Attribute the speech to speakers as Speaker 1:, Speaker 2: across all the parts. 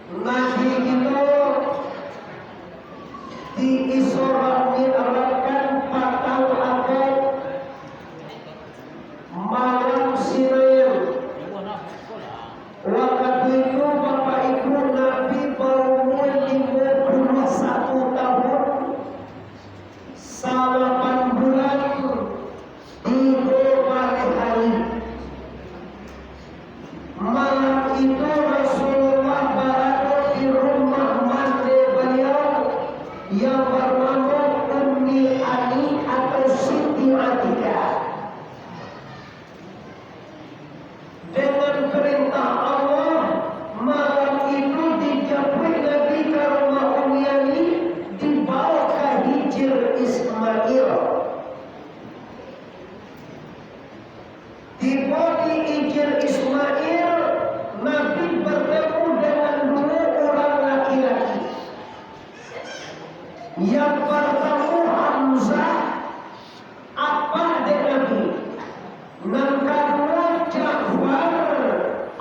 Speaker 1: Nabi itu diisra mi'rajkan patang abad malam Senin. Waktu itu Bapak Ibu Nabi berumur 51 tahun 8 bulan 3 hari. Malam itu Rasulullah berada di rumah mandi beliau yang bernama Ummi Ani atau Siti Atikah. Dengan perintah Allah, malam itu dijemput Nabi ke rumah Ummi Ani, dibawa ke Hijr Ismail. Tiba di Hijr Ismail, Nabi bertemu dengan 2 orang laki-laki. Yang pertama Hamzah, apa adik Nabi. Yang kedua Ja'far,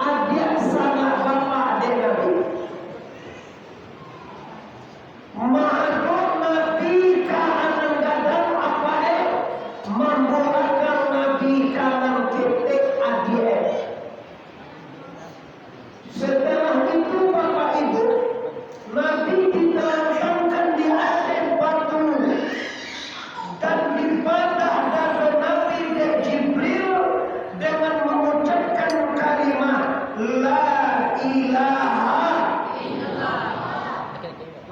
Speaker 1: adik sanak bapak adik Nabi. Ma'aduk Nabi kadang-kadang apa membolehkan Nabi kanan ketik adik. Setelah itu Bapak Ibu, Nabi ditelanjangkan di atas batu dan dibadah dada Nabi dan Jibril dengan mengucapkan kalimat La ilaha illallah.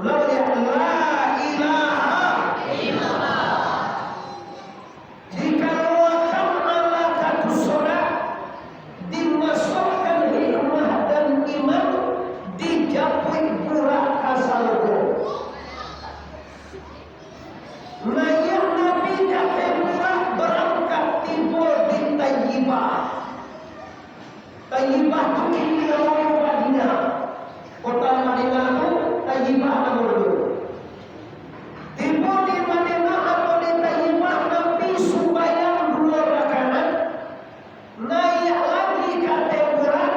Speaker 1: La ilaha illallah. Dikeluarkan alat satu solat, dimasukkan hikmah dan iman, dijapui burak kasalku. Naya Nabi kata burak berangkat tiba di Tayyibah. Tayyibah itu ini nama Madinah. Kota Madinah itu Tayyibah nama dulu. Tiba di Madinah atau di Tayyibah, Nabi sembahyang 2 rakaat. Naik lagi kata burak,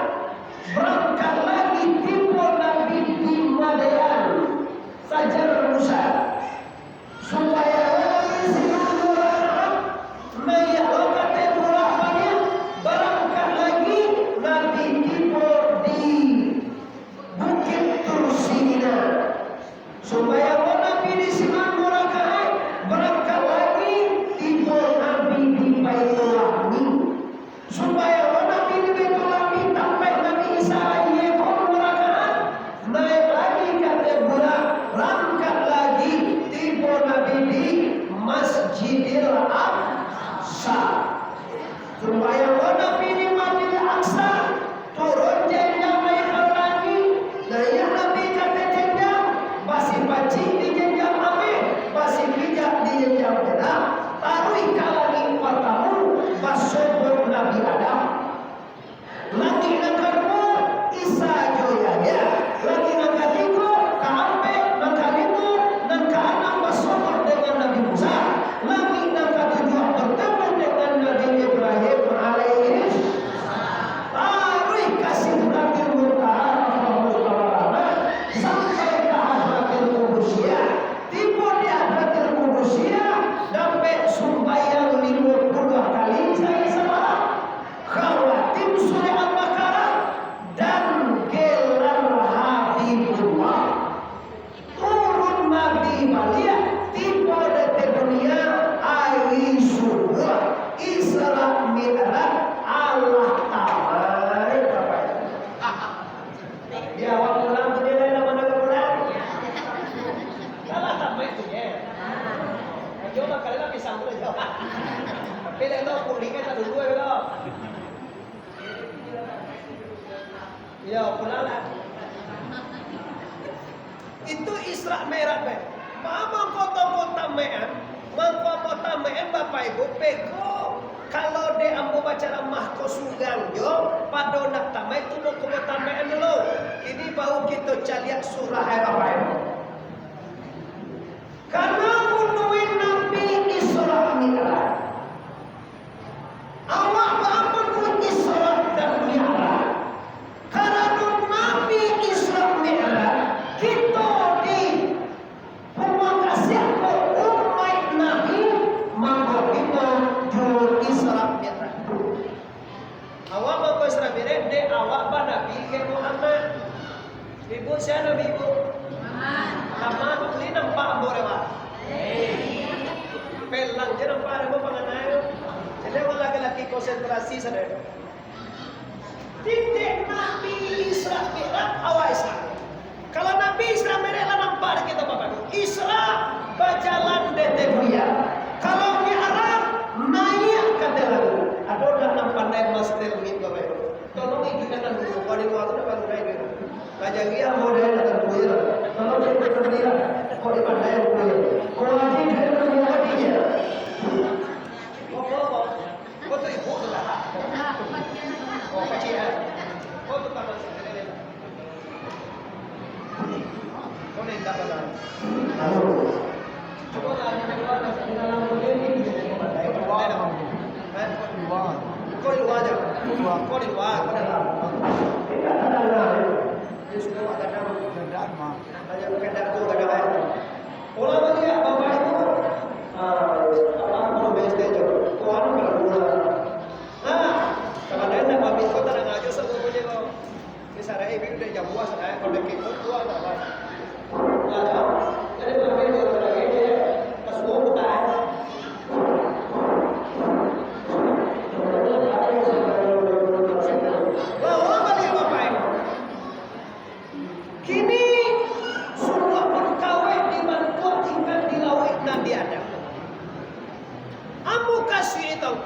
Speaker 1: berangkat lagi tiba Nabi di Madian, Sajar Musa. Supaya Nabi siang 2 rakaat, naik kata burak banyak, berangkat lagi Nabi tiba di Bukit Tursina. Supaya Nabi di siang 2 rakaat, berangkat lagi tiba Nabi di Baitul Lamin. Supaya Nabi di Baitul Lamin sampai Nabi Isa lagi 2 rakaat, naik lagi kata burak, berangkat lagi tiba Nabi di Masjidil Aqsa. Supaya Nabi di Masjidil Aqsa turun jenjang naik lagi. Naya Nabi kata jenjang, masih pacing di jenjang amin, masih pijak di jenjang benar. Taruh kalani pertama, masuk Nabi Adam. Lagi yang kedua Isa Joyanya. Lagi yang ketiga Kaampe, yang kelima, yang keenam masuk dengan Nabi Musa. Lagi yang ketujuh bertemu dengan Nabi Ibrahim alaihi salam. Taruh kasih Nabi Muhammad sampai ke Hadratil Qudsiyah. Tiba di Hadratil Qudsiyah sampai sembahyang 50 kali saya semalam. Khawatim surah Al-Baqarah dan gelar Habibullah. Turun Nabi balik tiba di dunia air surga Isra Mi'raj Allah Ta'ala. Ya waktu pulang tu dia dah mana pulang? Salah sampai tu ya. Jom kalau nak pisang tu jom. Tapi dah pulang kan tak dulu ya. Ya pulanglah. Itu Isra Mi'raj. Mama kota-kota Me'an, kota Me'an Bapak Ibu pego kalau dia ambo baca mahko sugang jo pada nak tamai tu mau kota Me'an dulu. Ini baru kita cari surah Bapak Ibu. Karena menuin Nabi Isra Mi'raj. Awak apa pun Isra dan Mi'raj. Karena Nabi Isra Mi'raj Ibu siapa nama ibu? Mama beli nampak boleh pak. Pelang je nampak ada pengenai. Jadi orang laki-laki konsentrasi saudara. Tidak Nabi Isra Mi'raj awal Isra. Kalau Nabi Isra Mi'raj lah nampak kita bapak. Isra berjalan detebuya. Kalau Mi'raj naik ke dalam. Ada orang nampak naik master min bapak. Tolong izinkan dulu. Kalau di waktu dapat naik dulu. Kajian model dan kuil. Kalau saya berkenan, kalau di pandai kuil. Kalau lagi dia berkenan. Kau tu ibu tu lah. Oh kecil. Kau tu kamu sendiri. Kau ni tak benar. Coba lah keluar dari dalam mobil ni. Keluar dah. Keluar. Kau di luar je. Kau di luar. Kau dalam. Tidak ada lah. Dia sudah ada dalam keadaan mah. Hanya keadaan tu keadaan. Orang bagi bapak itu. Apa mau belajar je. Tuan kalau bulan. Kadang-kadang nak ambil kau tak nak ngajar sebab boleh kau. Misalnya ibu dah jam buas saya kalau nak ikut tua tak apa. Lah, jadi bapak itu ada lagi pas semua bukan. Orang balik bapak itu. Kini semua perkawin dibantu ikan di laut Nabi Adam. Amu kasih tahu.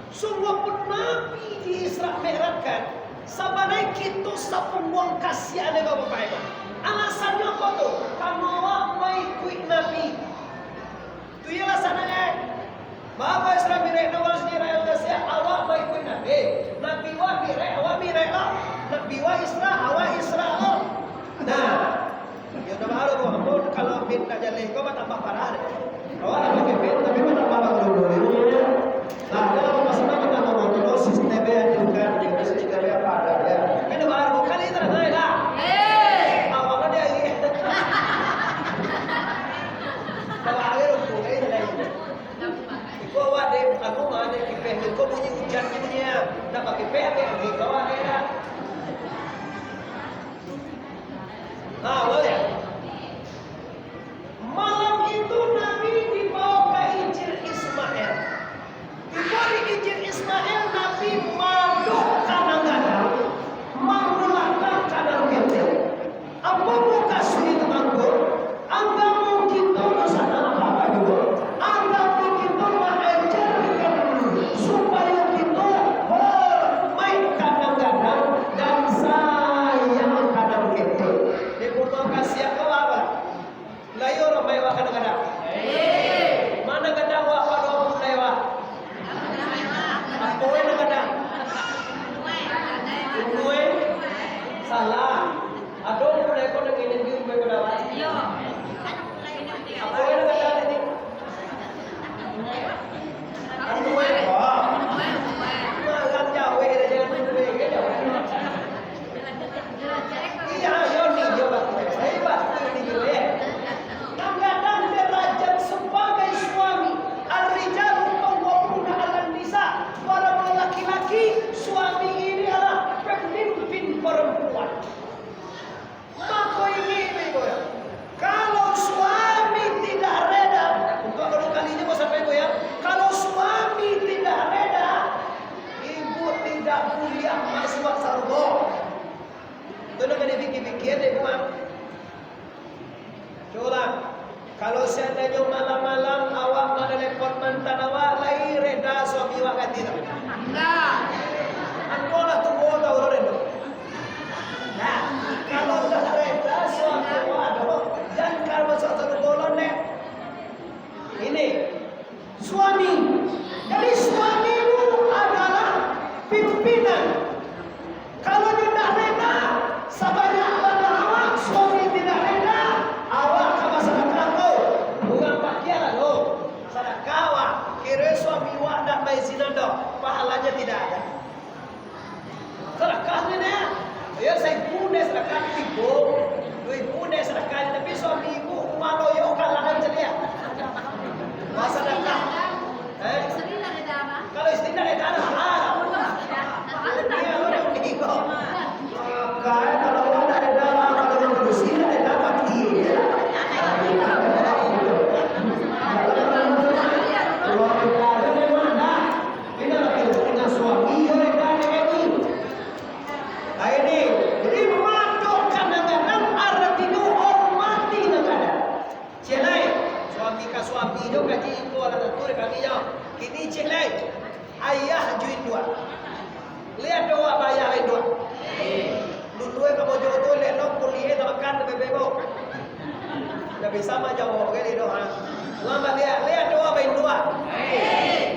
Speaker 1: Semua pun Nabi di Isra Mi'raj kan. Sabanai kita sapembuang kasihan ni bapak ibu. Alasannya apa tu? Kamu awak mai ikut Nabi. Tu ialah sananya. Bapak Isra Mi'raj nawal sendiri yang kasihan awak mai ikut Nabi. Nabi wa Mi'raj awak Mi'raj lah. Nabi wa Isra awak Isra lah. Nah, ya dah baru bapak kalau bin nak jalih kau tambah parah deh. Awak nak pakai bin tapi tambah parah dulu. Nah, kalau masalah kita ngomong sistemnya juga dengan sistemnya pada ya. Ini baru kali itu ada dah. Awalnya dia ini. Kalau akhir itu ini lagi. Kau ada aku mana kipeh kau punya hujan punya. Nak pakai kipeh apa ni kau ada. Nah, boleh. Malam itu Nabi dibawa ke Injil Ismail. Diberi izin Ismail Nabi masuk kadang-kadang menggunakan kadang kete. Apa buka sulit anggur? Anda mungkin tahu sana apa juga. Anda mungkin tahu mengajarkan supaya kita bermain kadang-kadang dan sayang kadang kete. Dibutuhkan siapa apa? Layu ramai wa kadang-kadang. Mana kadang wa pada lewat. Kowe nak ada? Kowe salah. Aduh, mulai kau nak ingin dia kowe berapa? Yo. Kowe nak ada ni? Kowe. Malam jauh kita jangan kowe ke jauh. Iya, yo ni yo bak. Hebat ni yo ya. Kadang-kadang derajat sebagai suami al-rijalu qawwamuna 'alan nisa. Para laki-laki suami ini adalah pemimpin perempuan. Maka ini ibu ya. Kalau suami tidak reda, untuk kedua kalinya mau sampai ibu ya. Kalau suami tidak reda, ibu tidak kuliah masuk surga. Itu nak dipikir-pikir ibu mah. Coba. Kalau seandainya malam-malam awak mana lepot mantan awak lai reda suami awak ganti tak? Enggak. Anda lah tunggu tahu orang itu. Nah, kalau dah reda suami awak ada, jangan kalau satu golon deh. Ini suami. Jadi suami itu adalah pimpinan. Kalau dia tidak reda, sebanyak mana awak suami tidak reda, awak kamu sedekah kau, bukan pakaian lo, sedekah awak. Kira suami awak nak main zina dah, pahalanya tidak ada. Sedekah ni ni, ya saya punya sedekah ibu, dua punya sedekah, tapi suami ibu malu yo kalah kan ceria. Masa sedekah, kalau istri tak ada halal. Dia lo yang diikut. Kaya kalau ada dalam atau Nggak bisa mah jawab kali doa. Lama lihat doa bain doa.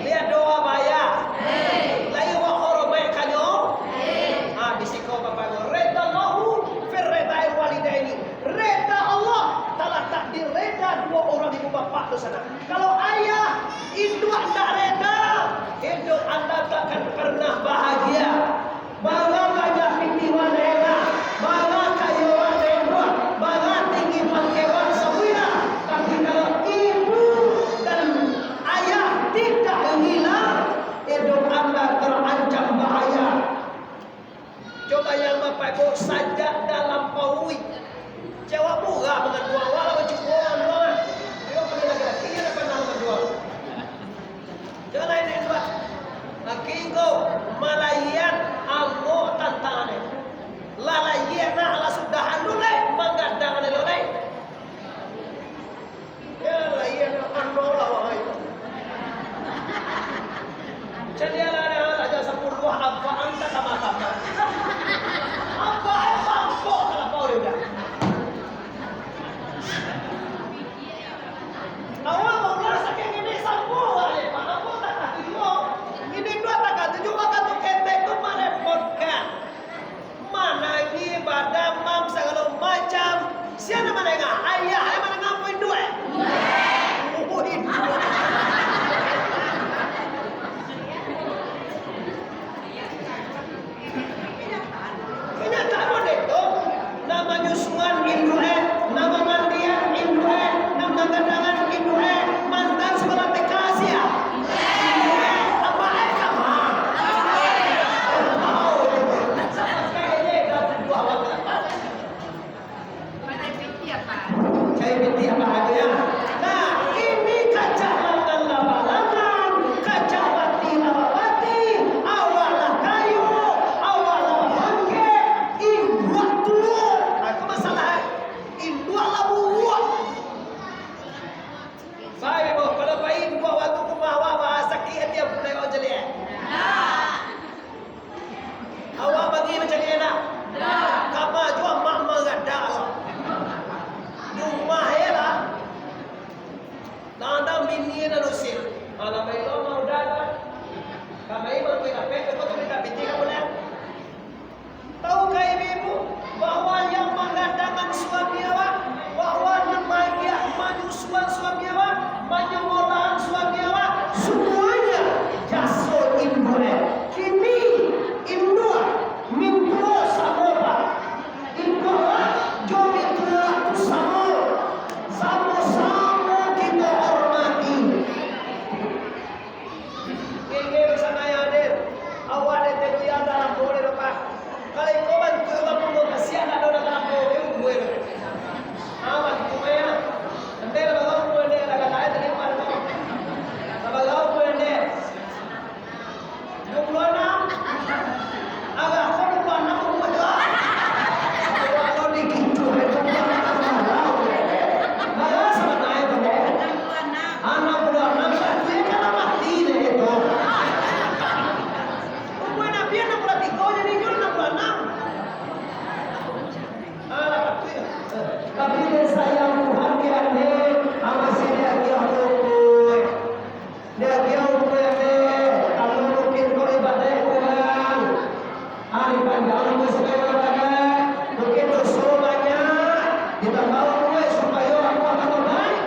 Speaker 1: Lihat doa bayar. Layu wa horomai kanyo. Bisiko bapak go. Reda lahu fir redai walidaini. Reda Allah telah takdir reda dua orang ibu bapak tu sana. Kalau ayah induk tak reda, hidup anda takkan pernah bahagia. Bangga gajah pitiwan reda, bangga kayuan reda, bangga tinggi pangkewan sawira. Tapi kalau ibu dan ayah tidak hilang, hidup anda terancam bahaya. Coba yang bapak ibu sajak dalam paui. Jawab murah dengan dua walau cukup doang. Dia pergi lagi. Dia dapat nama dua. Jangan ini buat. Akigo malayan amo tantane. Lalayena ala sudahan dulai manggadang dulai. Ya layan amo lawai. Jadi ala aja 10 apa anta sama-sama. Apa kok kalau dia. Awak mau rasa kayak gini sampo aja, Pak. Apa tak tujuh? Ini dua tak tujuh maka tu ketek tu merepotkan. Mana ini badan mam segala macam. Siapa mana ngah? Ayah mana ngapain dua? Kenyataan model tu nama nyusuan indue, nama mandian indue, nama gandangan indue, mantan sekolah TK Asia. Apa mereka mah? Cai binti apa aja ya? Nah ini kaca langan laba-laban, kaca bati laba-bati, awalah kayu, awalah bangke, indua tulur. Aku masalah indua labuah. Baik ibu, kalau bayi dua waktu kumawa bahasa kia dia boleh kau jelik. Awak bagi macam ni nak? Kapa jual mak mengada. Rumah ya lah. Nanda mini na nusin. Alam bayi lo mau dah. Kami mau kita pek, kau tu kita binti kamu nak. Tahukah ibu bahwa yang menggandakan suami awak, bahwa menyusuan suami awak, menyemolahan suami awak, semuanya jasur indue. Kini indua minggu samoba, indua jomi tua sama kita hormati. Ini bersama yang hadir, awak ada teduya dalam boleh lepas. Kalau kau bantu kamu mau kasih anak orang dalam boleh gue. Awak kumaya, nanti kalau kau boleh ada kaya tadi mana? Kalau kau boleh, 26, agak kau 26 umur dah. Kalau dikitu, itu malah sama naik tu. 66 satu yang kan mati deh itu. Umur Nabi 63 jadi jual 66. Tapi sayang Tuhan kirane amasi dia kiau dia kiau kalau mungkin kau ibadah kurang hari panjang muslim mungkin dosa banyak ditambah kue supaya aku akan baik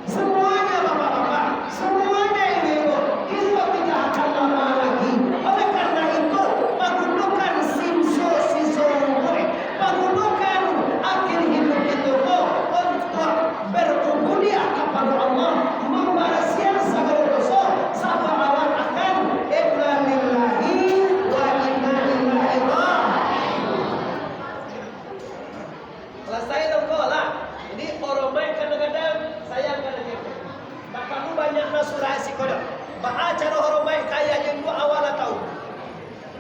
Speaker 1: semuanya bapak-bapak semuanya ibu kita tidak akan lama lagi oleh karena itu menggunakan simso menggunakan akhir hidup itu untuk berubudiah kepada Allah membalaskan segala dosa sampai awal akan inna lillahi wa inna ilaihi raji'un. Selesai dong kau lah. Jadi orang main kadang-kadang sayang kadang-kadang. Bapak lu banyak nasurah si kodok. Baca cara orang main kaya yang dua awal tahu.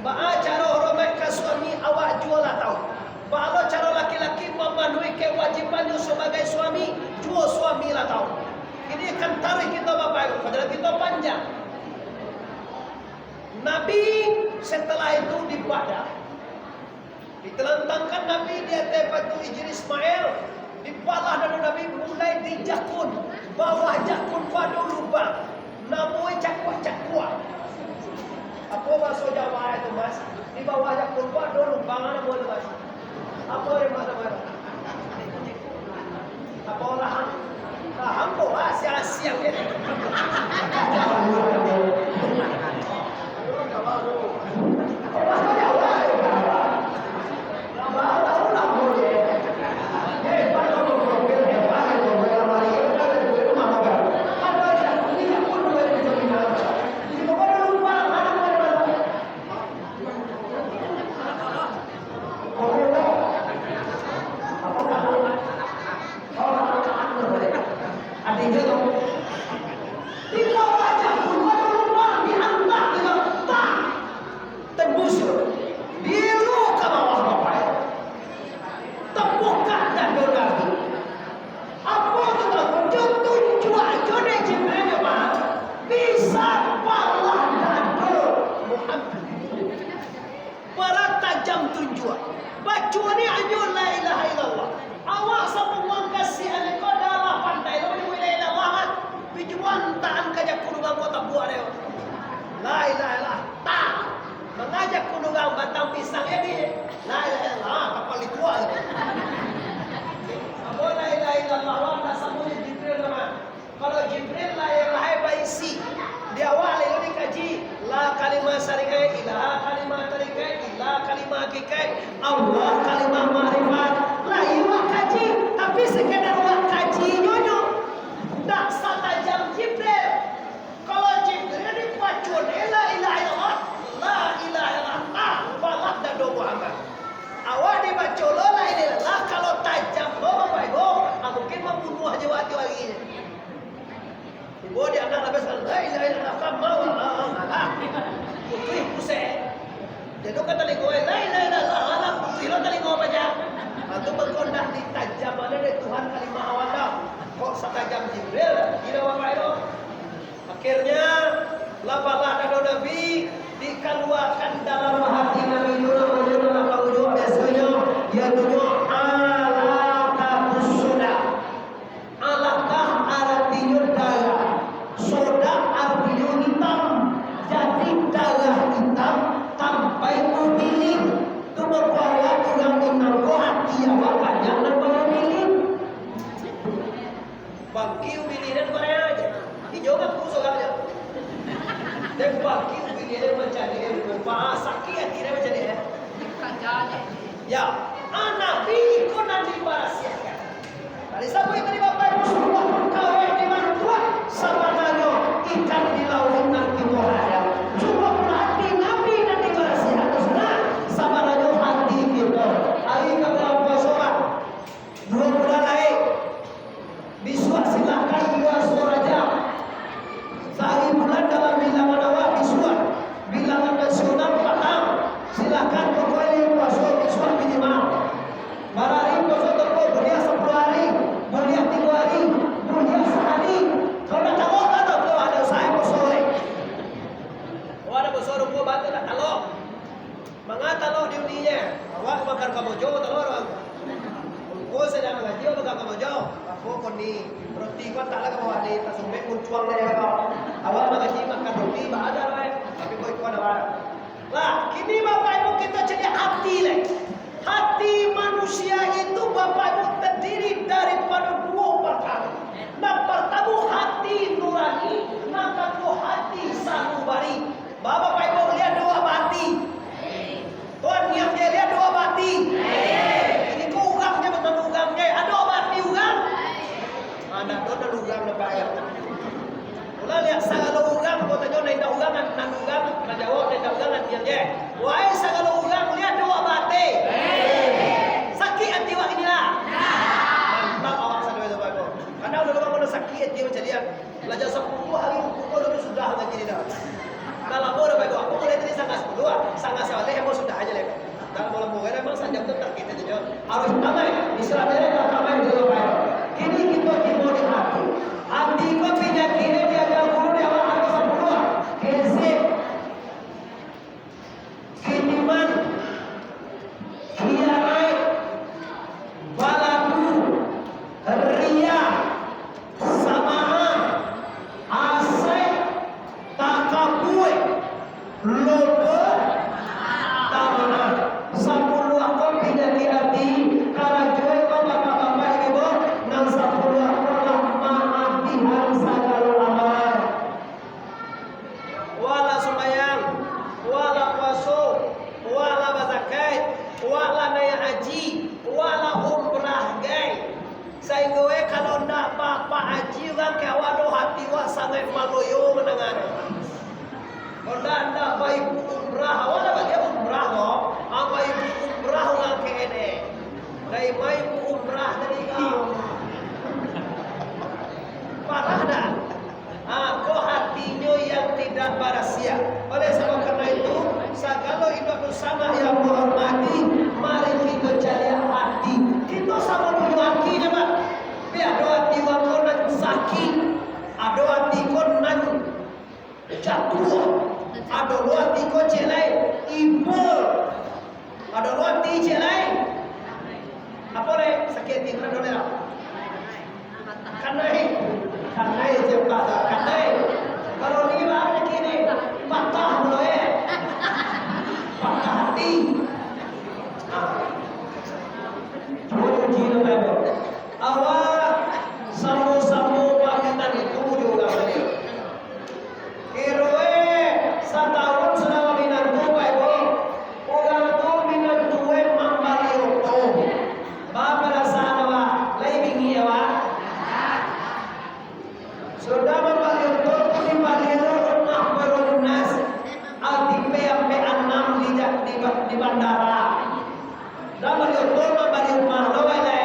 Speaker 1: Baca cara orang main ke suami awak jual tahu. Kalau cara laki-laki memenuhi kewajibannya sebagai suami, jual suami lah tahu. Ini akan tarik kita bapak ibu, padahal kita panjang. Nabi setelah itu dibadah. Ditelentangkan Nabi di atas batu Ijri Ismail, dibalah dan udah mulai di jakun, bawah jakun pada lubang, namanya cakwa-cakwa. Apa bahasa Jawa itu mas? Di bawah jakun pada lubang mana boleh mas? Apa yang mana? Apa orang? Rahang bawa siang-siang ini. Allah kalimah ma'rifat lah iwak kaji tapi sekedar wak kaji nyonyo tak satajam Jibril. Kalau Jibril dipacun la ilaha illallah la ilaha illallah balak dan do Muhammad awak dibaca la ilaha illallah kalau tajam lo bapak ibu mungkin membunuh aja wati lagi ibu di anak labas la ilaha illallah kamu malah putih pusat jadi kata linggo la ilaha illallah ala putih lo kali ngomong aja atau berkondak di tajam mana dari Tuhan kalimah awal kok setajam Jibril tidak bapak ibu. Akhirnya lapalah dado Nabi dikeluarkan dalam hati Nabi Yunus kaujo biasanya dia tunjuk alaka suda alaka artinya darah soda artinya hitam jadi darah hitam sampai memilih itu berkuala orang menanggo hati awak banyak dan memilih bangki umilih dan Korea aja Ijoga puso kanya. Dan bagi ubinnya menjadi bahasa kia tidak menjadi ya anak biko nanti bahasiakan. Tadi siapa yang tadi bapak ibu semua kawin di mana tua sama nanyo ikan di laut nanti ada. Cuma hati nabi nanti bahasiakan sana sama nanyo hati kita. Hari kalau puasa 2 bulan naik. Biswa silakan 2 jam. Sehari bulan dalam bilangan awal bisuan bilangan nasional 4 tahun silakan pokoknya puasa bisuan minimal barari puasa toko belia 10 hari belia 3 hari belia sehari kalau nak tahu tak tahu ada saya mau sore ada mau sore gua bantu nak tahu mengata lo di uninya awak makan kamu jauh tahu orang gua sedang ngaji makan kamu jauh aku koni roti kau tak lagi bawa di tas umek muncuang dari kau awak mengaji makan roti ada lah tapi kau ikut ada lah kini bapak ibu kita jadi hati lah hati manusia itu bapak ibu terdiri daripada 2 perkara nah pertama hati nurani nah kedua hati sanubari bapak ibu lihat 2 hati Tuhan yang dia lihat 2 hati ini kau ugamnya betul ugamnya ada hati ugam anak dona ugang na bayar ulah lihat sagala ugang ko tanyo na ida ugangan nan ugang na jawab na ida ugangan diyan je wahai sagala ugang lihat 2 bate sakit hati wa inilah mantap awak sa dua bago kada udah ko na sakit hati macam dia belajar 10 hari ko dulu sudah lagi dah kalau boleh bago aku mulai dari sangat 10 sangat sawale mo sudah aja lek dan bola mo era memang sanjam tu tak kita je harus tamai Israel tak tamai dulu bago kini kita timur di hati hati ko pindah kiri dia guru dia harus semua kesep kiniman kiarai balaku ria gue kalau ndak bapak aji kan kawan hati wa sangat maloyo mendengar. Kalau ndak baik umrah, awalnya baca umrah kok. Apa ibu umrah orang kene? Dari mai umrah dari kau. Parah dah. Kok hatinya yang tidak barasia. Oleh sebab karena itu, segala hidup bersama yang menghormati, mari kita cari hati. Kita sama dulu hati je, Pak. Biar ada hati wakon nan sakit, ada hati kon nan jatuh, ada hati kon celai ibu, ada hati celai apa le sakit hati kan dole lah. Kanai siapa dah kanai. Kalau ni lah kini patah mulai, patah hati. Cuma uji nama awak samu-samu wanita itu juga balik. Kiroe setahun sudah minat tu, orang tu minat tu mambali itu. Bapa rasa awak lagi bingi awak. Sudah mambali itu pun mambali itu rumah berunas. Altipe sampai 6 di bandara. Dan mambali itu mambali rumah lawai lagi.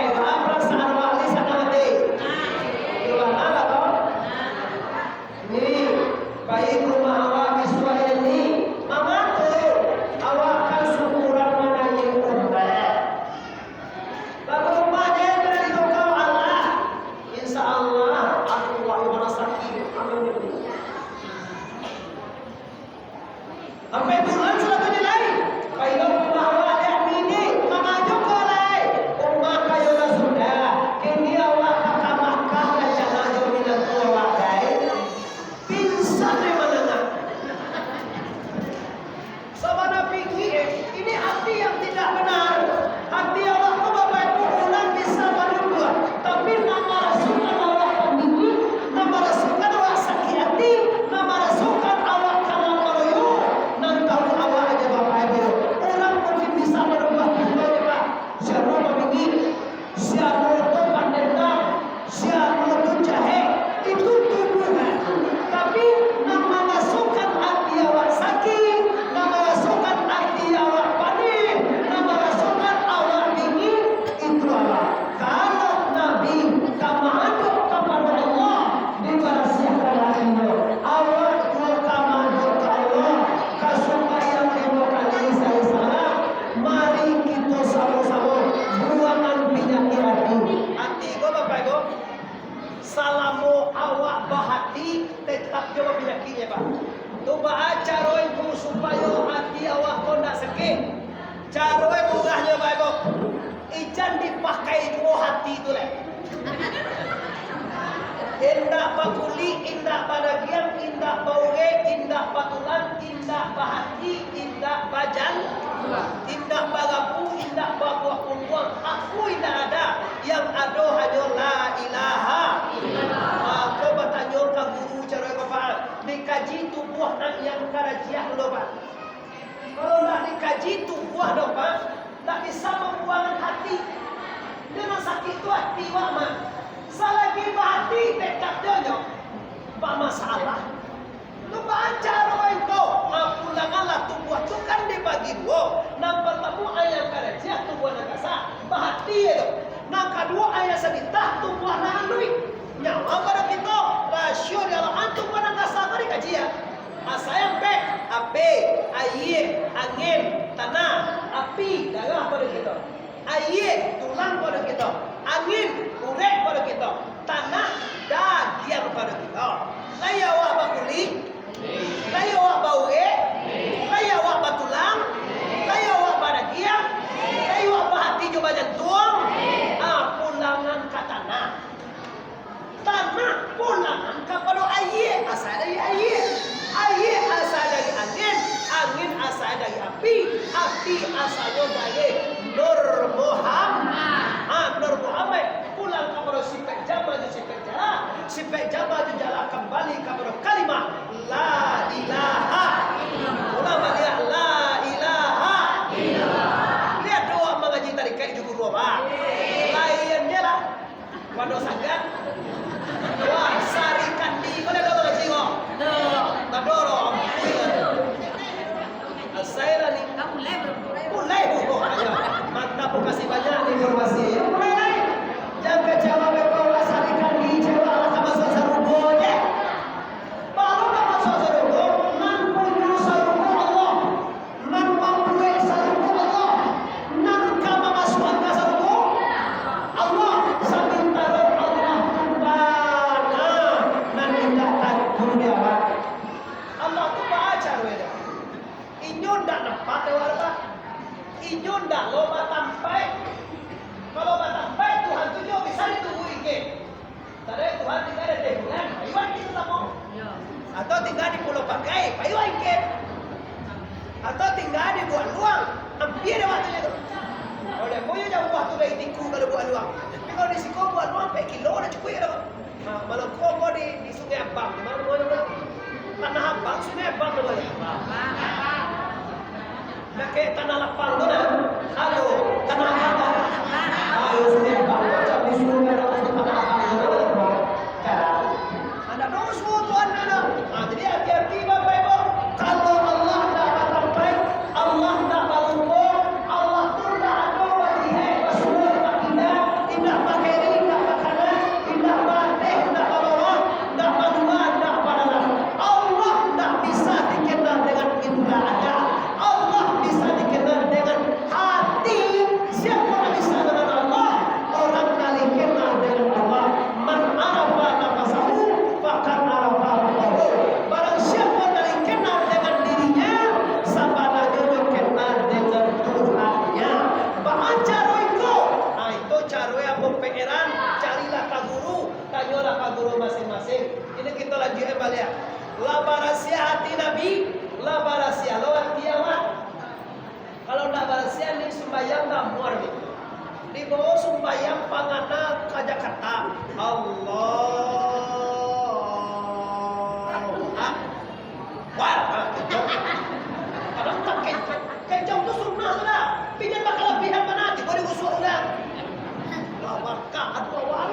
Speaker 1: Baik rumah awak biswa ini, mama tu awak akan syukuran mana yang umrah. Lalu rumahnya dari kau Allah, insya Allah aku wahyu sakit. Amin. Sampai bulan sudah menilai. Kalau rumah awak ada mini, mama joko lai. Rumah kayu dah sudah. Kini awak kakak Makkah dan jangan jaminan tua awak dai. Ini hati yang tidak benar. Hati Allah itu Bapak Ibu ulang bisa berubah. Tapi nama Rasulkan Allah pembunuh, nama Rasulkan Allah sakit hati, nama Rasulkan Allah kalah meroyo. Nan tahu awak aja Bapak Ibu. Orang mungkin bisa berubah. Siapa pembunuh, siapa itu pandendam, siapa itu jahe, itu tuduhan. Tapi nama Rasulkan hati awak sakit, nama Rasulkan hati awak panik, nama Rasulkan awak dingin, itu Allah. Kalau Nabi kamaduk kepada Allah diberasiakan hatinya, awak juga kamaduk ke Allah, kasupaya lima kali saya salah. Mari kita sama-sama buangan penyakit hati. Hati go Bapak Ibu, salamu awak bahati tetap jawab penyakitnya Pak. Tu baca caroi ku supaya hati awak kau nak sakit. Caroi murahnya Bapak Ibu. Ijan dipakai dua hati tu leh. Indah bakuli, indah badagian, indah bauge, indah batulan, indah bahati, indah bajan, indah bagapu, indah babuah pungguang. Aku indah ada, yang ada hanya la ilaha. Aku bertanya ke guru cara Bapak, dikaji tubuh yang karajiah dulu Pak. Kalau nak dikaji tubuh dong Pak, tak bisa membuangkan hati. Dia sakit itu hati Pak. Selagi hati dekat dia, Pak masalah. Lu baca roh itu, pulanganlah tubuh itu kan dibagi dua. Nampak tamu ayam karajiah tubuh nak kasar, bahati itu. Nak kedua ayam seditah tubuh nak andui. Nyawa pada kita rasio dalam antum pada kasar tadi kajian. Asayang pe, ape, air, angin, tanah, api, darah pada kita. Air, tulang pada kita. Angin, urek pada kita. Tanah, daging pada kita. Laya wak bakuli, laya wak bauge, laya wak batulang, laya wak badagiang, laya wak bahati juga jantung. Pulangan ke tanah. Tanah pulangan kepada air, asal dari air. Air asal dari angin, angin asal dari api, api asalnya dari Nur Muhammad. Nur Muhammad pulang kepada sifat jama dan sifat jala. Sifat jama dan jala kembali kepada kalimah la ilaha illallah. Ulama dia la ilaha illallah. Lihat doa mengaji tadi kayak juga dua Pak. Lainnya lah Pada sangat. Wah, sari kandi ko na daw ngaji ko. Tadoro. Saya lah ni. Mulai bu. Mantap bu kasih banyak informasi. Mulai. Jangan kecewa bawa sari kandi kecewa sama sasarubo je. Baru dapat sasarubo, man punya sasarubo Allah. Man mampu sasarubo Allah. Nan kama masuk sasarubo Allah. Sambil taruh Allah bana. Nan tindakan dunia. Allah tu baca weda. Inyo ndak nampak lewat apa? Inyo ndak lomba sampai. Kalau sampai Tuhan tu jauh bisa ditunggu ikan. Tadi Tuhan tinggal di Teguran, payuan kita tak mau. Atau tinggal di Pulau Pakai, payuan ikan. Atau tinggal di Buat Luang, hampir ada waktunya tu. Oleh punya jauh waktu dari Tiku kalau Buat Luang. Tapi kalau di Siko Buat Luang, 4 kilo dah cukup ya. Malah kau di Sungai Abang, di mana mana? Tanah Abang, Sungai Abang tu mana? Nak ke tanah lapang tu dah. Halo, tanah Abang. Ayo Sungai Abang, macam di Sungai Abang tu tanah Abang tu dah. Cara. Anda dong semua tuan ada. Jadi hati-hati Bapak Ibu. Kalau Allah dah sampai, Allah dah balumur, Allah tu dah ada bagi semua kita. Tidak pakai ini, tidak makanan, tidak batik, tidak bawah, tidak manuan, tidak badalah. Allah tak bisa dikenal dengan indra ada. Allah bisa dikenal dengan hati. Siapa yang bisa dengan Allah? Orang kali kenal dengan Allah. Man arafa nafasahu, faqad arafa rabbahu. Barang siapa kali kenal dengan dirinya, sabana dia kenal dengan Tuhannya. Baca itu. Nah itu cara yang pemperan. Carilah ka guru, tanyalah ka guru masing-masing. Ini kita lagi balik. Laba rahasia hati Nabi, laba rahasia lawan kiamat. Kalau tak rahasia ni sembahyang tak muar ni. Di bawah sembahyang pangana kaja kata Allah. Wah, kadang tak kencang. Kencang tu sunnah sudah. Pinjam tak kelebihan mana? Jika digusur ulang. Lawar kaat bawah.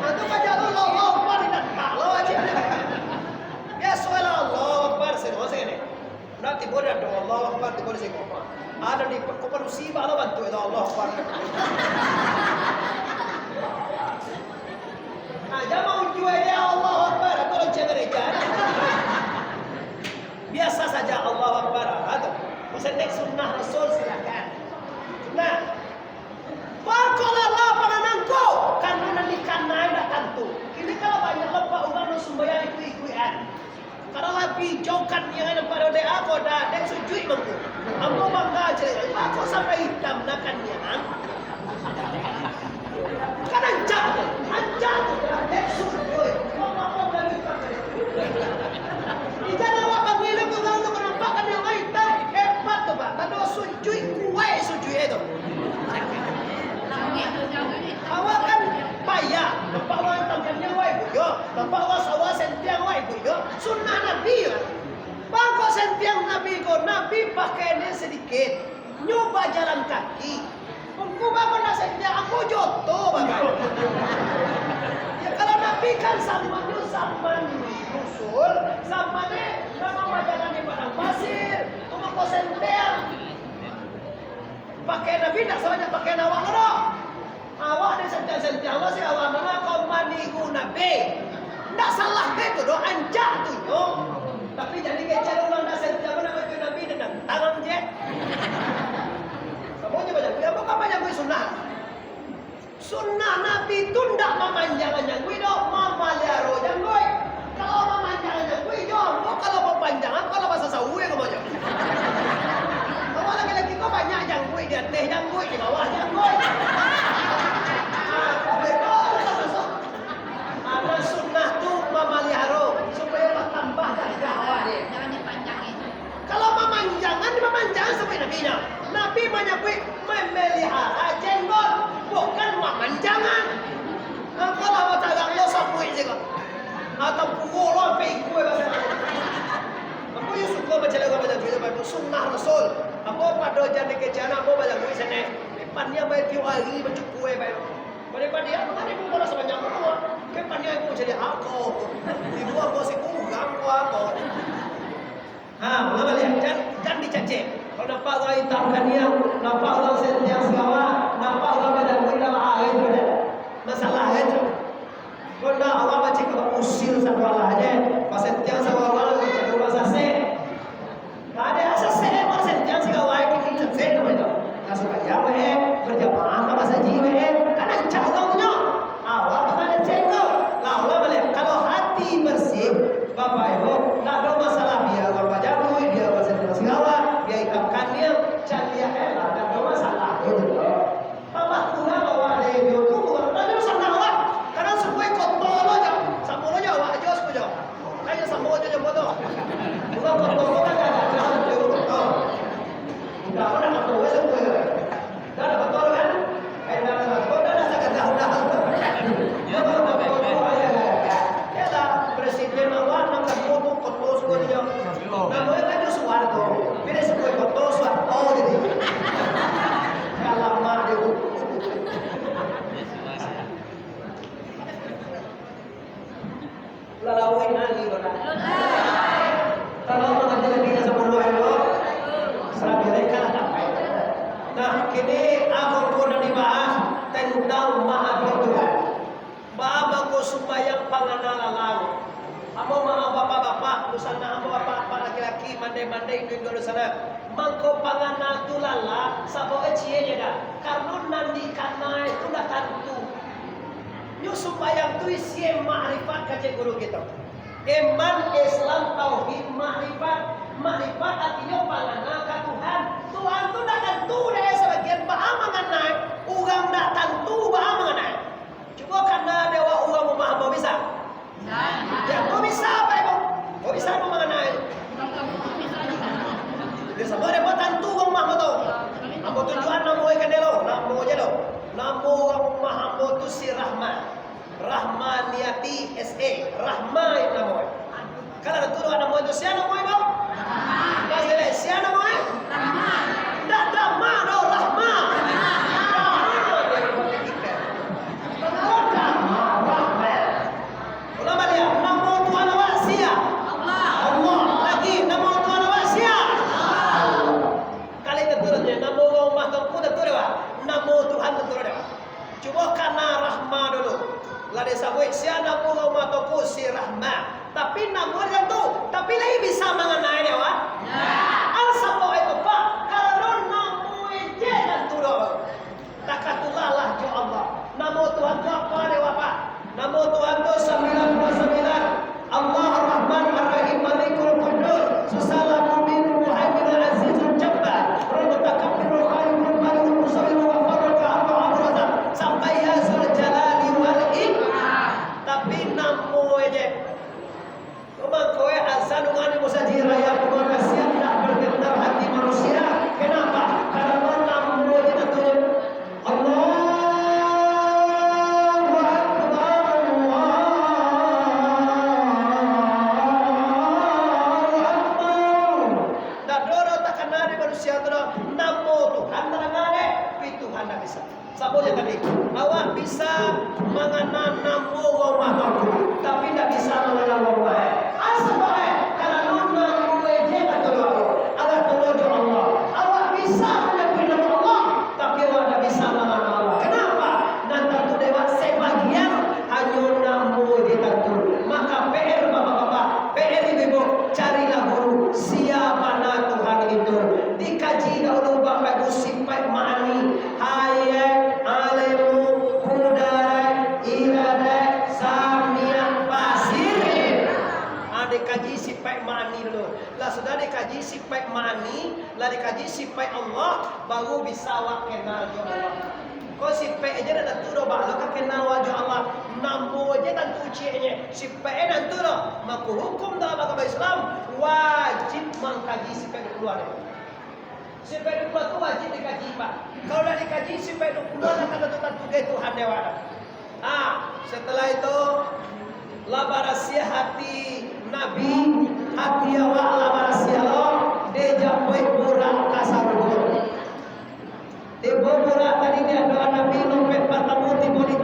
Speaker 1: Itu kaja Allah Akbar tidak kalau aja. Ya soalnya Allah Akbar seno sene. Nanti boleh ada Allah Akbar di boleh sego. Ada di kopar musibah lo bantu itu Allah Akbar. Aja mau jual dia Allah Akbar atau lo jangan reja. Biasa saja Allah Akbar atau musik sunnah Rasul silakan. Nah, Pakola pananangko karena nanti kanai dah tentu. Kini kalau banyak lepas orang sembahyang ikut-ikutan. Kalau lebih jauhkan yang ada pada dia aku dah dek sujud mangku. Ambo bangga je. Aku sampai hitam nakan yang. Kan anjak tu. Dek sujud. Mau dari pakai. Ijana awak panggil aku tahu tu penampakan yang hitam hebat tu pak. Tado sujud kuat sujud itu. Awak kan payah, nampak orang tangannya wai buyo, nampak orang sawah sentiang wai buyo, sunnah Nabi. Bangko sentiang Nabi ko, Nabi pakainya sedikit, nyoba jalan kaki. Aku bangun nak sentiang, aku joto bagai. Ya kalau Nabi kan zaman usul, zaman ni nama jalan di padang pasir, cuma kau sentiang. Pakai Nabi tak sebanyak pakai awak kena. Awak ni sentiang-sentiang awak si awak mana kau manigu Nabi. Tak salah ke tu doa anjak tu yo. Tapi jadi kecil orang dah sentiang mana bagi Nabi dengan tangan je. Kamu je banyak. Apa kau banyak kui sunnah? Sunnah Nabi tu ndak memanjangan kui dok, mamaliaro yang kui. Kalau memanjangan kui jom. Kalau memanjangan kalau bahasa Sawi kamu je. Kamu lagi-lagi kau banyak jangkui di atas jangkui di bawah jangkui. Ada sunnah tu memelihara supaya tambah darjah awak ni.
Speaker 2: Jangan dipanjangin.
Speaker 1: Kalau memanjangan sampai Nabi nya. Nabi menyebut memelihara jenggot, bukan memanjangan. Kalau awak tak lo sampai je kau. Atau pukul lo sampai kue bahasa. Aku yang suka baca lagu baca sunnah Rasul. Apa pada jadi kejana apa baca kue sana. Pannya baik tiap hari baca kue baik. Mereka dia mengenai pun bola sebanyak semua. Kepanjang aku jadi aku. Di dua aku si kurang aku. Mula lihat jangan dicacik. Kalau nampak orang hitam kan dia, nampak orang yang segala, nampak orang badan kita air ada masalah itu. Kalau nak awak macam kalau usil satu Allah aja, pasal tiang sama Allah macam dua sase. Tak ada sase, pasal tiang segala yang kita sase nama itu. Kasih kaya berjamaah apa saja karena calonnya awak bukan cengkok. Allah melihat kalau hati bersih, Bapak Ibu, tak ada masalah dia orang baca dia pasal segala, dia ikamkannya candia elah, tak ada masalah. Itu. Bapak kurang awak dia itu bukan ada masalah awak. Karena semua kotor aja, sama aja awak aja semua. Kayak sama aja bodoh. Bukan kotor kan ada jalan dia kotor. Tidak ada kotor semua. Dah ada kotor kan? Dah ada kotor dah sakit dah. Ya dah kotor ya. Ya dah presiden awak nak kotor kotor semua dia. Namanya kan Soeharto. Bila semua kotor Soeharto jadi. Kalau mah dia lalawin lagi orang. Kalau mengajar dia sama dua itu, serap mereka tak baik. Nah, kini aku pun dibahas tentang maha Tuhan. Bapa ko supaya panganalang. Amo mga bapak-bapak, lusana amo bapak laki-laki mandai-mandai itu dulu sana. Mangko panganal tulala sabo eciye dah. Karena nandi kana itu dah tentu. Yo supaya tu isi makrifat kaca guru kita. Iman, Islam, tauhid, makrifat artinya panganal ke Tuhan. Tuhan tu dah tentu dah sebagian bahang mengenai, orang dah tentu bahang mengenai. Cuba karena dewa orang memaham bisa. Ya, kau bisa apa ibu? Kau bisa apa mengenai? Dia sama dia buat tentu orang memaham tu. Ambo tujuan namo ikan delo, namo je lo. Namo orang memaham tu si Rahman. Rahmaniyati SA, Rahman namo. Kalau ada tu namo itu siapa namo ibu? Rahman. Siapa namo? Rahman. Dah Rahman do Rahman. Ulama dia namo Tuhan awak sia. Allah. Lagi namo Tuhan awak sia. Kali terturutnya namo orang mahkamah pun terturut awak. Namo Tuhan terturut awak. Cuba karena Rahman dulu. Lah dia sabut sia namo orang mahkamah si Rahman. Tapi namo dia tu. Tapi lagi bisa mengenai dia awak. Asal itu Pak. Kalau namo je dan turut. Takatullah lah jo Allah. Namo Tuhan tu apa dia Pak? Namo Tuhan tu 99. Allah Ar-Rahman Ar-Rahim Malikul Qudus. Susalamu bin Muhammad Azizul Jabbar. Rabbul Takabbirul Khalimul Malikul Musawwir wa Faraka Al-Azam. Sampai ya Zul Jalali wal Ikram. Tapi namo je. Memang kowe azan ngani musajirah ya kasihan tak bergetar hati manusia. Kenapa? Karena namo je tentu Allah. Sabonya tadi, awak bisa mengenal namo Allah, tapi tidak bisa mengenal Allah. Asal karena namo je betul Allah tolong Allah. Awak bisa mengenal Allah, tapi awak tidak bisa mengenal Allah. Kenapa? Nanti tu dewa sebagian hanya namo je tentu. Maka PR bapak-bapak, PR ibu, carilah guru siapa Tuhan itu. Dikaji dahulu bapak ibu sifat ma'ani, hayat, alimu, hudai, iradat, samian, basir. Dikaji sifat ma'ani dulu. Lah sudah dikaji sifat ma'ani, lah dikaji sifat Allah, baru bisa awak kenal Allah. Kau sifat aja dah tentu dah baru kau kenal wajah Allah. Namo aja tentu cieknya. Sifat tentu dah. Maka hukum dalam agama Islam wajib mengkaji sifat keluar. Sifat keluar tu wajib dikaji Pak. Kalau dah dikaji sifat keluar akan tentu Tuhan dewa. Setelah itu labarasia hati Nabi, hati awak labarasia lo, dia jampai burang kasar. Di beberapa tadi dia doa Nabi nombet bertemu di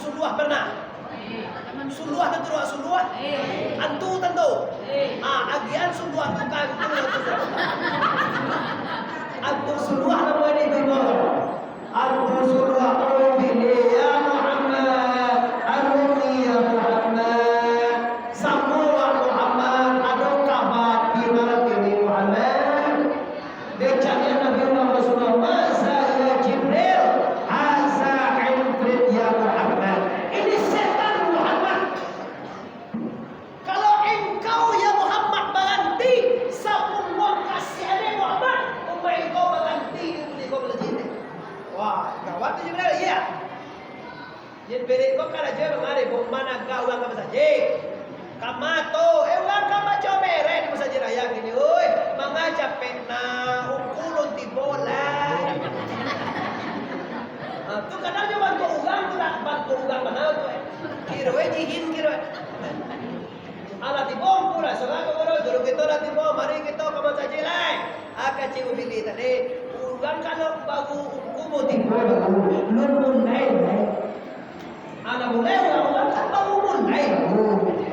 Speaker 1: suluah pernah? Suluah tentu suluah. Antu tentu. Agian suluah bukan antu suluah namanya itu. Antu suluah ya Muhammad, aruni ya Muhammad, samua Muhammad, adon kabar bimana bini Muhammad. Decanya Nabi Muhammad Rasulullah, saya Jibril, haza Ifrit ya Muhammad. Ini setan Muhammad. Kalau engkau ya Muhammad berhenti, semua kasih ada Muhammad, umat engkau berhenti di kau belajar. Wah, gawat tu Jibril, iya. Jadi beri kau kan aja mengari, mana kau uang kamu saja. Kamato, uang kamu comere di masa raya gini, oi, mengajak pena, ukulun di bola. Tu kadang dia bantu uang tu tak bantu uang mana tu? Kiro jihin kiro. Ala di bom pula, soalnya kalau dulu kita dah di bom, mari kita kamu saja lah. Akan cium pilih tadi. Uang kalau bagu kubu di bom, lulun naik. Anak mulai uang kan bagu mulai.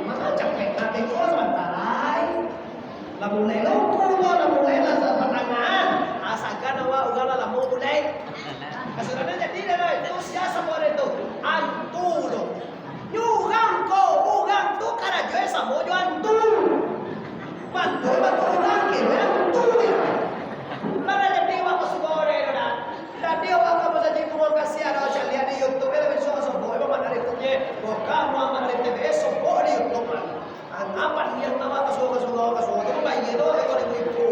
Speaker 1: Maka capek nanti kau sebentar. La mulai lukul, la mulai lah sepatangan. Asalkan awak uang lah mau mulai. Kesudahan jadi dah itu siapa boleh tu antu lo. Nyugang tu karena jual sama jual antu. Bantu ulang kira antu dia. Lalu jadi waktu sore dah. Tadi awak kamu saja cuma kasih ada saya lihat di YouTube ada besok semua memang dari punya. Bukan memang dari TV semua di YouTube. Apa yang nama kesukaan tu bayi itu kalau ibu.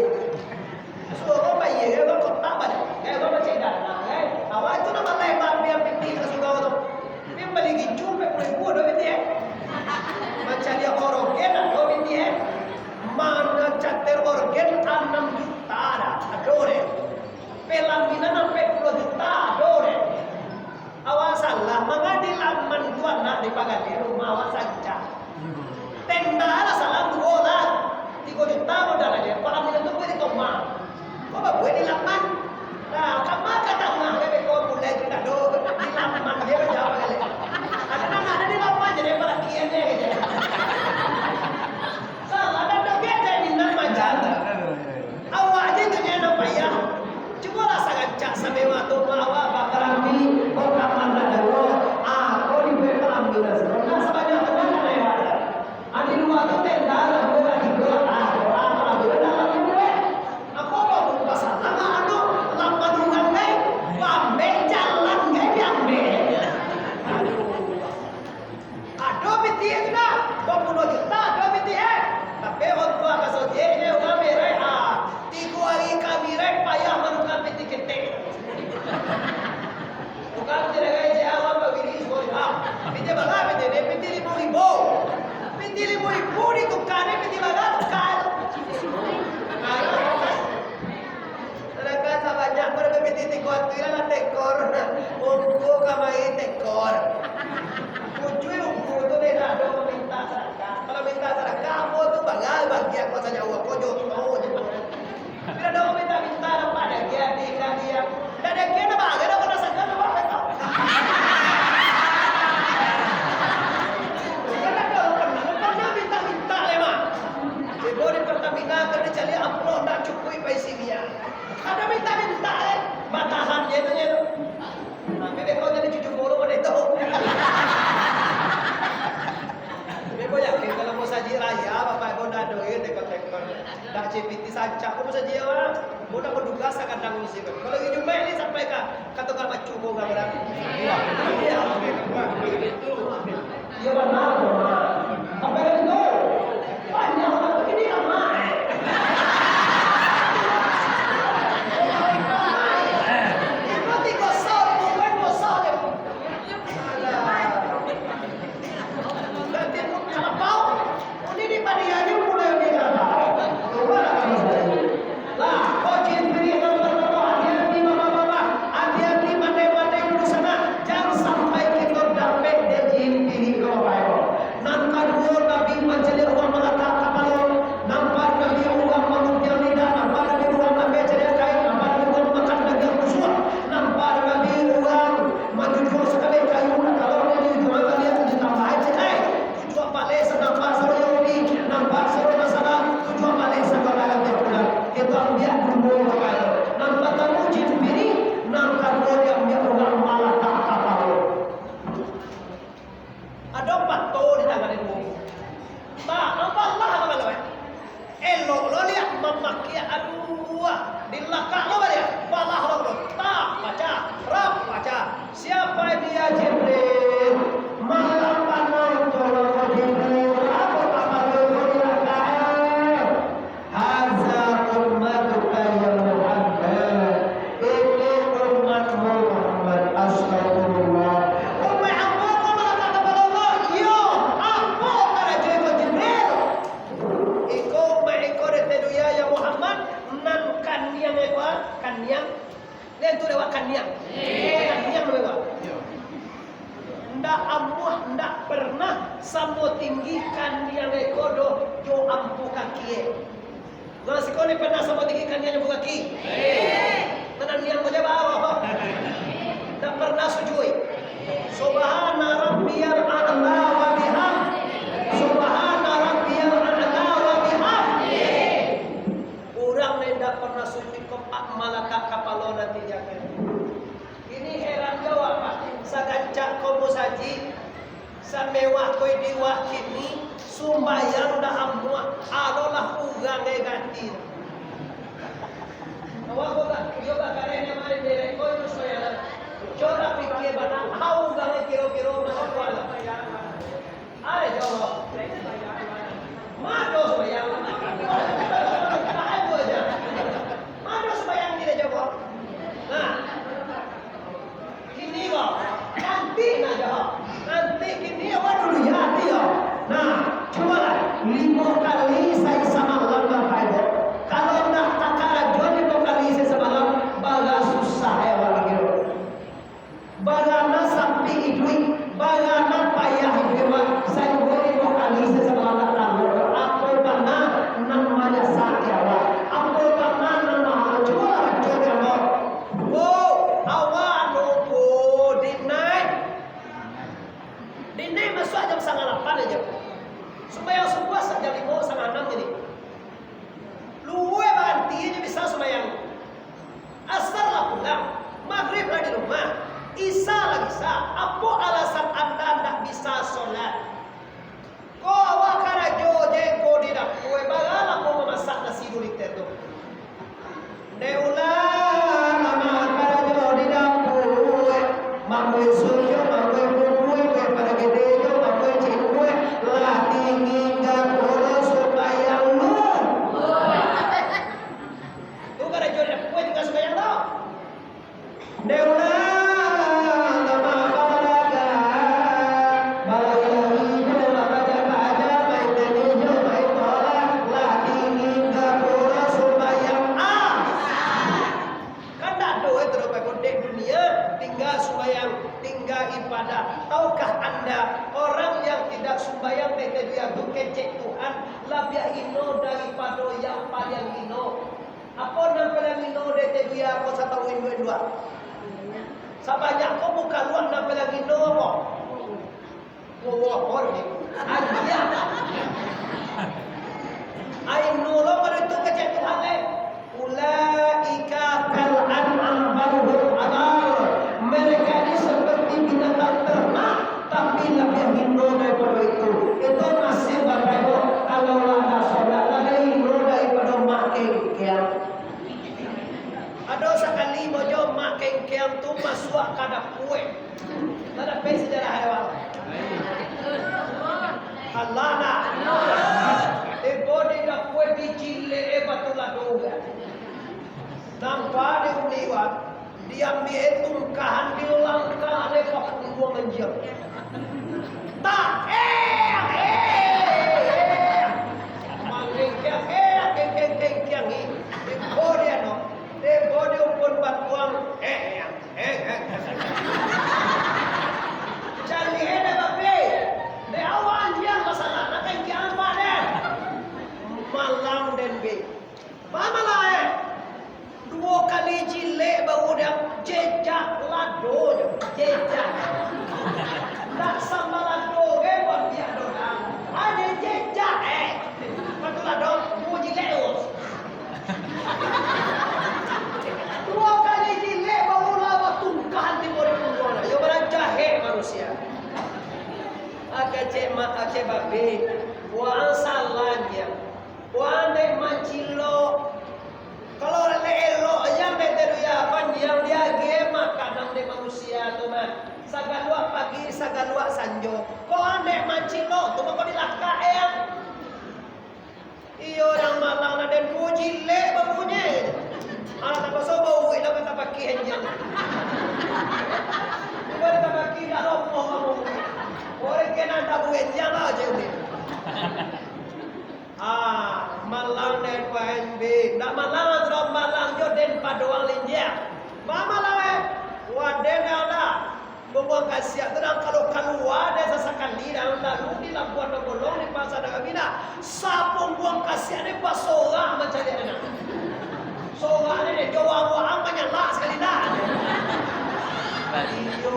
Speaker 1: Kesukaan bayi itu kau tak ada. Kau macam dah. Awak itu nama lebar biar piti kesukaan tu. Dia beli jumpa ibu dah piti. Macam dia organ dah piti. Mana cater organ 6 juta dah. Adore. Pelaminan sampai 10 juta adore. Awak salah mengadil aman tuan nak dipakai di rumah awak saja. Tenda lah salah dua lah. 3 juta modal aja. Pelaminan tu boleh tomah. Kau boleh di lapan. Nah, kamu kata mah, bebek kau mulai tu dah do di lapan dia berjawab kali. Ada di lapan jadi pada kiannya gitu. Salah dah dia jadi nama janda. Awak aja tu jangan apa ya. Cuma lah sangat cak sampai waktu awak bakal ambil kamar dah do. Kau di bawah ambil dah. Nah, sebanyak mana ada yang ada. Ada luar tu tenda lah boleh dibuat. Ambil dah lah boleh. Aku mau pasal nama anu. Ambil jalan ke diambil. Aduh piti itu dah 20 juta aduh piti tapi orang tua kasutnya uang merah 3 hari kami payah menukar piti kita bukan tidak kaya awam begini semua piti bagai piti ini piti 5.000 piti 5.000 ditukarnya piti bagai tukar banyak berbeda tekor tu ialah tekor ungu kamai tekor ujui ungu tu dia dah ada minta sedekah kalau minta sedekah kamu tu bagai bagi aku saja awak kau jauh mau je bila ada minta pada dia dan dia nak bagai dah kena sedekah tu apa kau kena kau minta lemah ibu di Pertamina kerja cari upload tak cukup paisi dia. Ada minta batahan dia tu. Bebek kau jadi cucu bolu pada itu. Bebek yakin kalau mau saji raya, bapak ibu dah duit tekor. Dah CPT saja, kau mau saji orang. Mudah menduga sakadang musib. Kalau ini cuma ini sampai kata kau macu kau nggak berani. Iya. Iya benar. Apa yang itu? Banyak orang begini ramai. Jangan sampai kita dapat dejim pilih kau baik. Nan kadua Nabi Samo tinggikan dia lekodo jo ampu kaki. Nasi kau ni pernah samo tinggikan dia ampu kaki? Mana dia mau jawab? Tak pernah sujud. Subhana rabbiyal a'la wa bihamdi. Subhana rabbiyal a'la wa bihamdi. Orang yang tak pernah sujud kau malaka kapalona tijakan. Ini heran jawab Pak. Sagancak kau saji. Samewah koi diwah kini sumbayang dah amwa alolah ugang ganti. Awak yoga karena mari dere koi tu soya. Coba fikir bana hau ugang kiro-kiro mana kuala. Ada jawab. Mado sobayang. Tak ada aja. Mado sobayang tidak jawab. Nah. Kini kok nanti nak jawab. Nanti kini awak dulu ya dia. Nah, coba 5 kali saya semalam Bapak Ibu. Kalau nak takkan jual 5 kali saya semalam, baga susah ya Bapak Ibu. Bagana sampai hidup, bagana payah hidup. Saya boleh 5 kali saya semalam tak tahu. Apa bana namanya sakit awak. Apa bana nama coba coba. Wow, awak nopo dinai. Dinai masuk jam 9:30 aja. Sembayang subuh jam 5:30 ini. Luwe banti aja bisa sembayang. Asar lah pulang, maghrib lagi rumah, isya lagi sah. Apa alasan anda tidak bisa sholat? Kau awak kena joje kau di dapur. Bagaimana kau memasak nasi liter tu? Neulah nama kena joje di dapur. Mampu suyo, mampu bubui, pada gede jo, mampu cikgu, lah tinggi gak boleh supaya lu. Tu kena joje di dapur juga supaya lu. Neulah. Tahukah anda orang yang tidak sembahyang dia kecek Tuhan lebih ino daripada yang paling ino. Apa yang paling ino dia apa satu dua. Sebanyak kau buka luar yang paling ino apa? Wow, ni. Aja. Aino lo pada itu kecek Tuhan le. Ulaika kal an'am baruhum adal. Mereka ini seperti binatang ternak, tapi lebih hino daripada itu. Itu masih Bapak Ibu, kalau ada sholat lebih hino daripada mak kengkiang. Ada sekali mojo mak kengkiang tu masuk kada kue. Kada pe sejarah hewan. Allah nak. Ibu di dak kue dicile batu ladoga. Nampak dia uliwat. Dia ambil tungkahan di langkah lepak gua menjam. Tak, mangkeng ni. Dia no. Dia pun batuang. Cari ada bape. Dia awan dia masalah. Nak kengkiang apa dia? Malang dan be. Mamalah 2 kali jilek baru dia jejak lado je. Jejak. Tak sama lado buat dia dorang. Ada jejak Betul lado, 2 jilek terus. 2 kali jilek baru lawa tungkahan timur punggung. Yo berjahe manusia. Agak cek mak agak babe. Wa salahnya. Wa ne mancilo. Kalau elok yang betul ya panjang dia gemak kadang de manusia tu mah. Sagalua pagi, sagalua sanjo. Kau ane mancilo tu kau dilaka Iyo orang malang na den puji le babunya. Anak tak pasal bau itu kata pakai henjang. Bukan kata pakai dah romoh kamu. Orang kena tak buat henjang aja ni. Malang dan PNB. Nak malang atau malang jo den padoang linjak. Ba malang waden ada. Buang kasihan terang kalau keluar dari sesekali dalam lalu di Labuan Nogolong di Pasar Dagamina, sapung buang kasihan ni pas seorang macam dia. Seorang ni jawab-jawab menyala sekali dah. Iyo,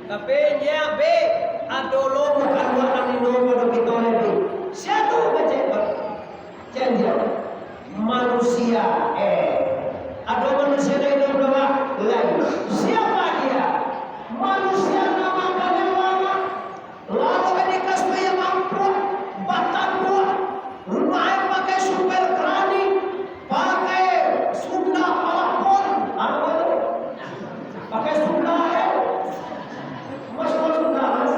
Speaker 1: tapi dia be adolo bukan buatan ini pada kita lagi. Siapa macam janji manusia ada manusia lain berapa lain. Siapa dia? Manusia nama lama. Lalu mereka supaya mampu batang buat rumah yang pakai super kerani, pakai sunda palapon, apa itu? Pakai sunda masuk sunda mas.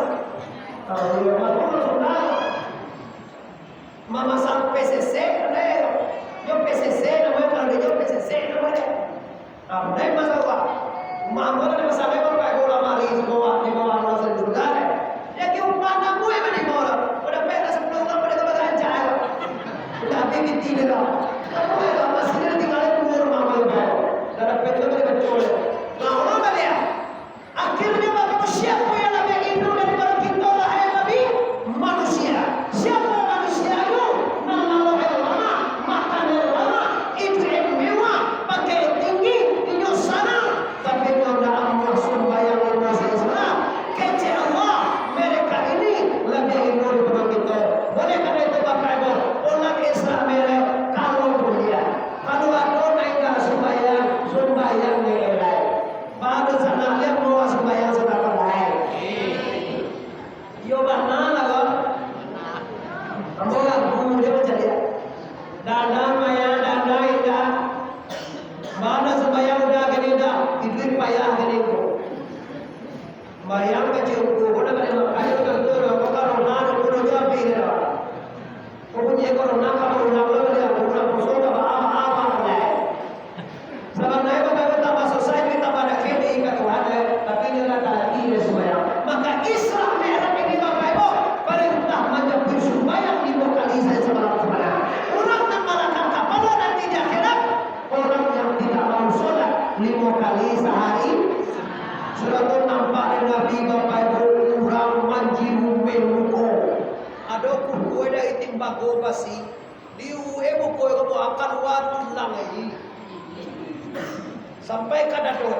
Speaker 1: Masuk sunda. Mama sang PCC, yo PCC namanya kalau dia PCC namanya. Apa masalah? Mama ada masalah apa kayak bola mari di bawah bola sendiri dah. Dia ke umpan aku yang di bola. Udah pernah 10 orang pada kata lancar. Udah bibi tidak. Kamu itu masih ada tinggal di rumah mama itu. Dalam betul betul betul. Nah orang balik. Akhirnya bapak siapa yang lebih indah daripada kita lah yang lebih manusia. Siapa manusia itu? Nama yang lama, makan yang lama, itu yang mewah, pakai tinggi, itu sana. Tapi kalau Allah sembahyang di masjid sana, kece Allah, mereka ini lebih indah daripada kita. Boleh kerana itu bapak ibu, orang Islam mereka kalau kuliah, kalau ada naik sembahyang ni lain. Baru sana lihat mau sembahyang sedang lain. Yo mana lah kamu lah kamu dia macam dia. Dana maya dana indah. Mana sembahyang udah gini dah, itu payah gini ko. Bayang kecil ko, mana mana kayu tentu lah. Kalau mana pun jawab ini lah. Kau punya corona kamu nak beli apa? Nak musuh apa lah. Sebenarnya kalau kita masuk saya kita pada kini kalau ada, tapi dia nak lagi dia sembahyang. Maka Islam merah ini bapak ibu perintah menjadi sembahyang 5 kali saya semalam. Orang yang malaikat kapal nanti di akhirat orang yang tidak mau sholat 5 kali sehari. Surat nampak dari Nabi bapak ibu orang manjiru menuko. Ada kuku ada itimbago basi. Diu ebo koy kamu akan waktu lang ini. Sampai kada tu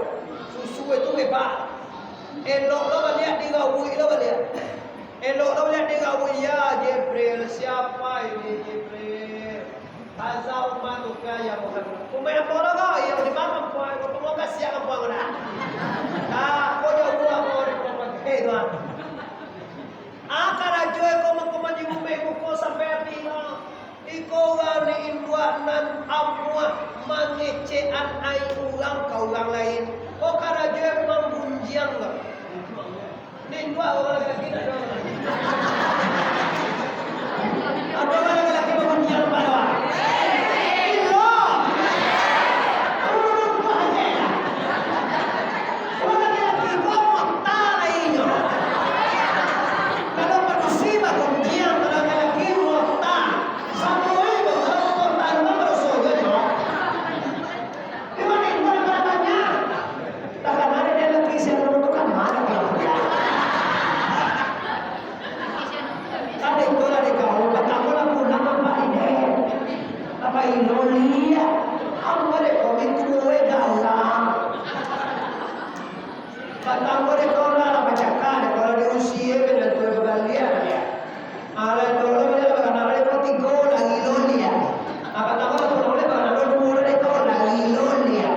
Speaker 1: susu itu hebat. Elok lo balik di gawi lo balik. Elok lo balik di gawi ya Jibril siapa ini Jibril? Azal matuka ya Muhammad. Kumai apa lo kau yang di mana puan? Kau mau kasih apa puan mana? Kau jauh apa orang pakai tuan? Akar aja kau mau mandi rumah kau sampai bilang. Iko wani imbuat nan amua mengecean ai ulang kau ulang lain. Kau karaja membunjiang lah. Ni dua orang lelaki ada. Ada orang lelaki membunjiang pada. Iyo. Orang tua aja. Orang lelaki kau mata lainnya. Kalau manusia membunjiang orang lelaki mata. Sampai orang tak ada manusia je. Di mana itu banyak? Tak ada dia lagi siapa menentukan mana kalau dia. Ada itu lah dia kau. Kata aku lah pulang apa ini? Apa ini? Aku ada komen kue dalam. Kata aku ada kau lah baca kan kalau di usia benda tu bergalian ya. Ada itu lah benda bergalian ada itu tiga lagi lolia. Apa tahu tu boleh bergalian ada dua ada itu lagi lolia.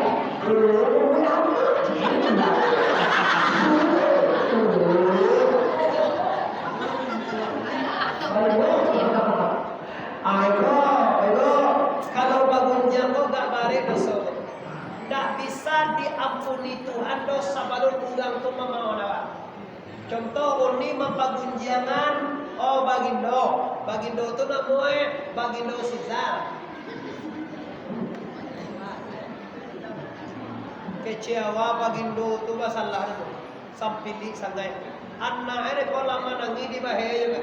Speaker 1: Kalau bangunnya kau gak balik dosa, tak bisa diampuni Tuhan dosa baru ulang tu mama orang. Contoh ini mampagunjangan, oh bagindo tu namanya bagindo Sizar. Kecewa bagindo tu masalah tu, sampili sangai. Anak ini kalau lama nangi di bahaya juga.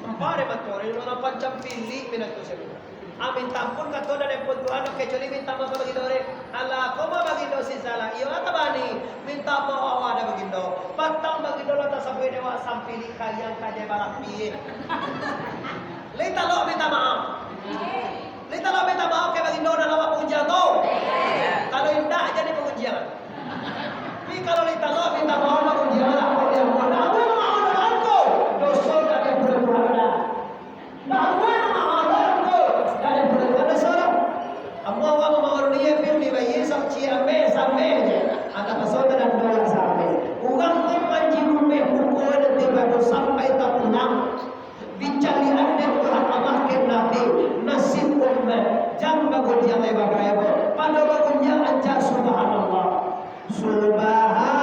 Speaker 1: Empare matore, orang pancam pilih minat tu sebab. minta ampun kata dari pun Tuhan kecuali minta maaf bagi dore. Allah kau mau bagi dosi salah. Iyo kata bani minta maaf ada bagi do. Patang bagi do lata sampai dewa sampai kalian kaje balak piye. Lita lo minta maaf. Lita lo minta maaf ke bagi do dalam apa ujian kau. Kalau indah jadi pengujian. Tapi kalau lita lo minta maaf bagi ujian lah kau dia mau dah. Aku maaf dengan kau. Dosa dari berbuat. Amma wa mawariye bi ni bayi samci ame sampe je ada pasal dan doa sampe ugang ko manji rume ko ada tiba sampai tak pulang bincang ande ko Allah ke nabi nasib umma jam bagun yang lebar kaya pada bagun yang aja subhanallah subhanallah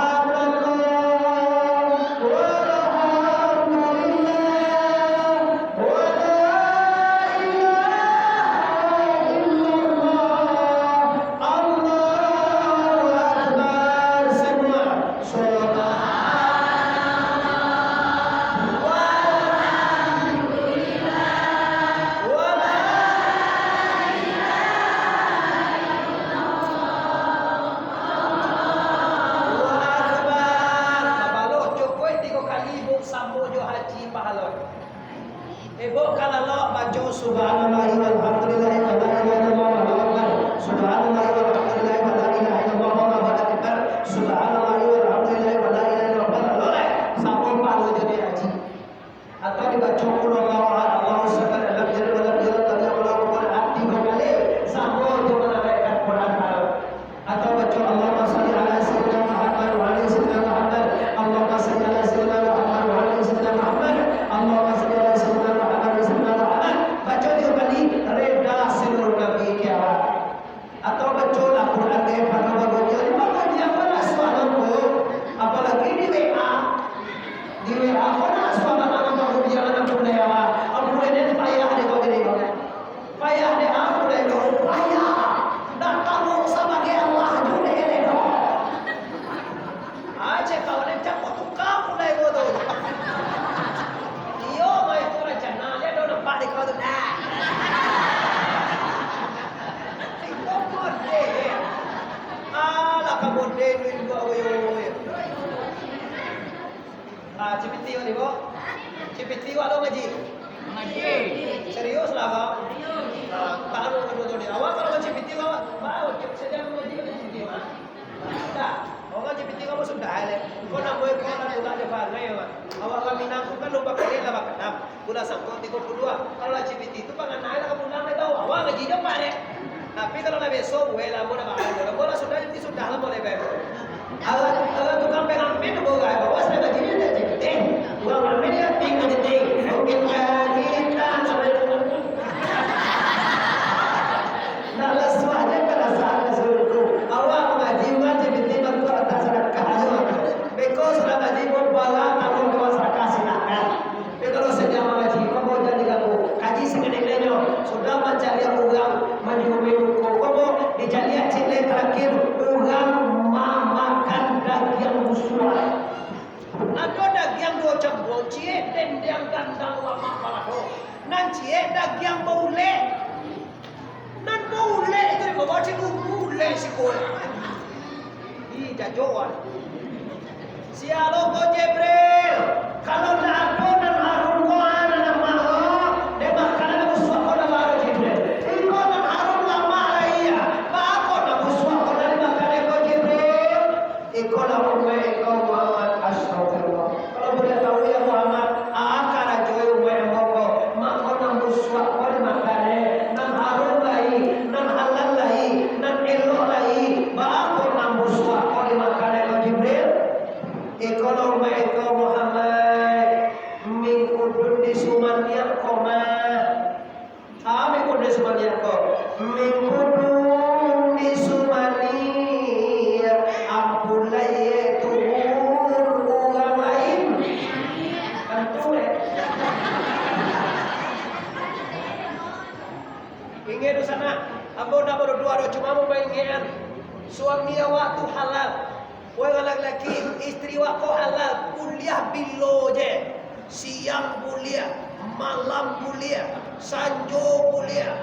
Speaker 1: Cipiti walau ngaji. Ngaji. Serius lah kau. Kalau kedua ni awak kalau cipiti awak, mau sedang ngaji kan cipiti awak. Dah. Orang cipiti kamu sudah ada. Kau nak buat kau nak buat apa lagi awak? Awak kami nak kan lupa kali lah bakal. Bulan Sabtu 32. Kalau cipiti itu pangan naik lah kamu nak tahu. Awak ngaji je pare. Tapi kalau nak besok, wala mo na bakal. Bola sudah jadi sudah lah boleh bayar. Awak tukang pengambil tu boleh. Bawa saya ngaji ni ada cipiti. Bukan ramai dia tinggal di tinggi. Mungkin kita sampai nak lesu aja kalau sahaja suruhku. Awak mengaji wajib ditimbang tu atas sedekah aja. Because sudah ngaji berbala tanggung jawab sedekah silakan. Tapi kalau sejak mengaji, kamu jadi kamu kaji segede-gedenya sudah mencari uang menyuruh kamu dijadi cile terakhir uang makan daging musuh. Nado daging do cembong cie dendang gandang lama palado. Nan cie daging baule. Nan baule itu bawa cie baule sekolah. Di jajoan. Sialo ko Jibril. Kalau nado dan harun ko ana nama ho, de makanan musuh ko na baru Jibril. Iko dan harun lama raya. Ba ko na musuh ko na makanan ko Jibril. Iko na mo ko Muhammad astagfirullah. Kalau boleh tahu ya Muhammad, akar ajoy umay moko, mako na musuh ko na makanan, nan harun lai, nan halal lai, nan elo lai. Ba ko na musuh ko na makanan ko Jibril. Iko na umay ko Muhammad. Mingkudun di sumania koma. Mingkudun di sumania koma. Mingkudun di sumania. Ampulai turun uang lain. Tentu Ingat di sana. Ambo nak berdua cuma mau ingin suami awak tu halal. Orang lelaki istri awak kau halal kuliah bilo je. siang mulia, malam mulia, sanjo mulia.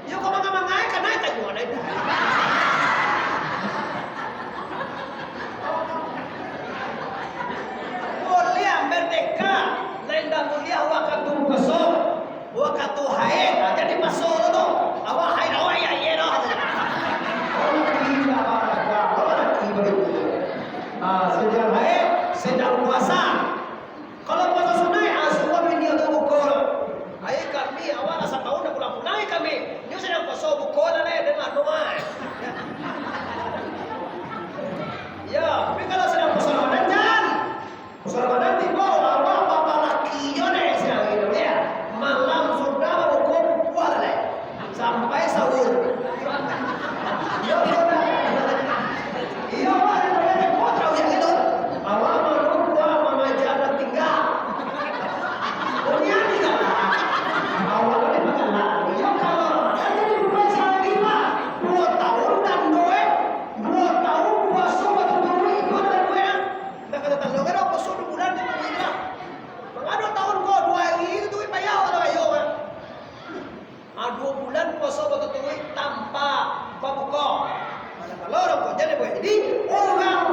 Speaker 1: Yo kau mangai kan naik tak jual naik. Mulia merdeka, lenda mulia wakatu kosong, wakatu haid, jadi masuk tu. Awak haid awak ya dah. Sedang haid, sedang puasa. Kalau puasa sunai, semua video tu ukur. Ayah kami awal rasa tahu dah pulang punai kami. Dia sedang puasa ukur dah leh dengan rumah. Ya, tapi kalau sedang puasa Ramadan jangan. Puasa Ramadan tiba awak bapa laki je leh sedang hidup dia. Malam sudah ukur puas leh sampai sahur. Ya, iya awak ada kotor yang itu. Awak malu buat mama jangan tinggal. Punya ni kan? Awak ni makan lah. Ya kalau ada di rumah saya lima, 2 tahun dan 2 tahun puasa betul-betul itu dan dua. Dah kata talo kan puasa 2 bulan dia mengira. Mengado tahun kau 2 hari itu tu payah atau ayo kan? 2 bulan puasa betul-betul tanpa berbuka. Kalau orang kau jadi boleh. Jadi orang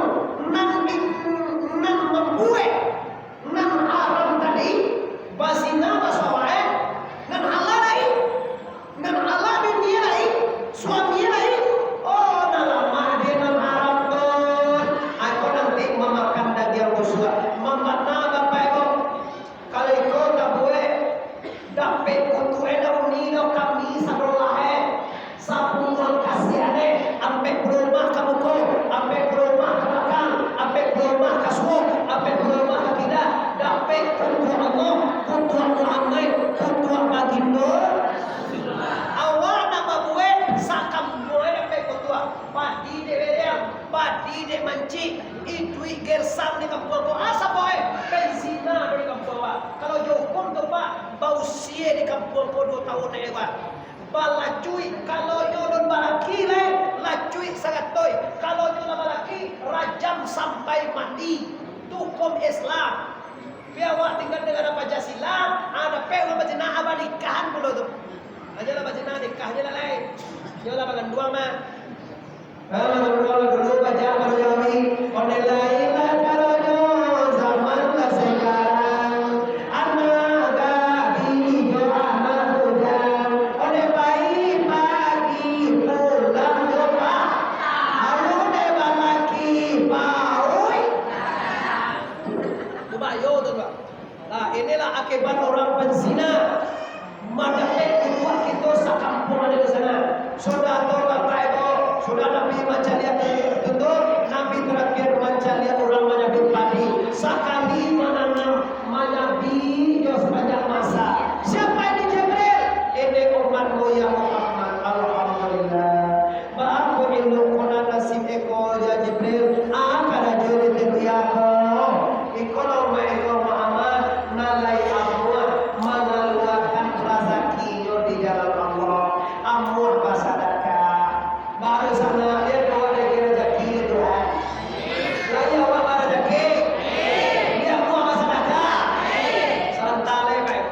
Speaker 1: nan membuat nan haram tadi basina basawai nan halal lagi nan halal dia lagi suami lagi oh nama dia nan haram tu aku nanti memakan daging busuk mama naga pego kalau kau tak boleh dapat kutu enak ni kami sabrolah sapung kasih ada sampai rumah kamu kau sampai rumah belakang sampai rumah kasur sampai rumah kita dapat kutu Allah kutu Muhammad kutu baginda awak nama buat sakam buat sampai kutu padi dia padi dia mancing itu gersam di kampung kau asa boy benzina di kampung kalau hukum tu pak bau sia di kampung kau 2 tahun lewat balacui kalau nyolon balaki le lacui sangat toy kalau nyolon balaki rajam sampai mati tu hukum Islam biawak tinggal negara Pancasila ada pe orang bajina aba nikahan dulu tu aja lah bajina nikahnya lah lain jola bagan dua mah kalau dulu baca baru jami online lah kalau zaman lah sekarang anak gadi jo anak hujan oleh bayi pagi pulang lupa alu deh balaki paui kubayo tu pak nah inilah akibat orang penzina madapet kedua kita sakampung ada di sana sudah tahu bapak ibu sudah Nabi macam lihat tutup Nabi terakhir macam lihat orang menyabit padi sekali menanam menyabi jauh sepanjang masa siapa ini Jibril ini umatmu ya Muhammad alhamdulillah aku ilmu kuna nasib eko ya Jibril akan ada di dunia ikono eko Muhammad nalai amur mengeluarkan rezeki di jalan Allah amur bersedekah baru sana dia bawa rezeki Tuhan lagi awak rezeki dia mau bersedekah santale baik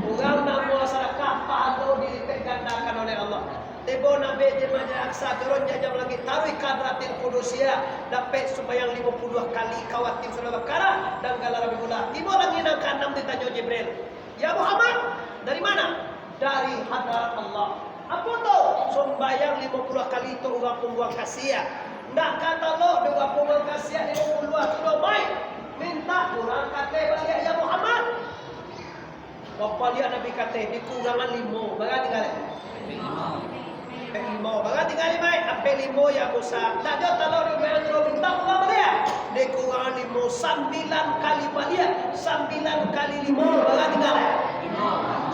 Speaker 1: orang nak mau sedekah pahala digandakan oleh Allah tiba Nabi jemaah aksa turun jajam lagi tawi kadratil kudusia dapat sembahyang 50 kali kawatim surah Baqarah dan galah Rabi Gula tiba lagi nak ke-6 ditanya Jibril ya Muhammad dari mana dari hadrat Allah apa tu sembahyang 50 kali itu orang pembuang kasiah ndak kata lo dua pembuang kasiah 50 tu baik minta kurang kata balik ya Muhammad Bapak lihat Nabi kata dikurangan 5 berarti tinggal 5 berarti tinggal 5 sampai 5 ya Musa tak jauh kalau dia minta kurang dia dikurangan 5 9 kali balik 9 kali 5 berarti tinggal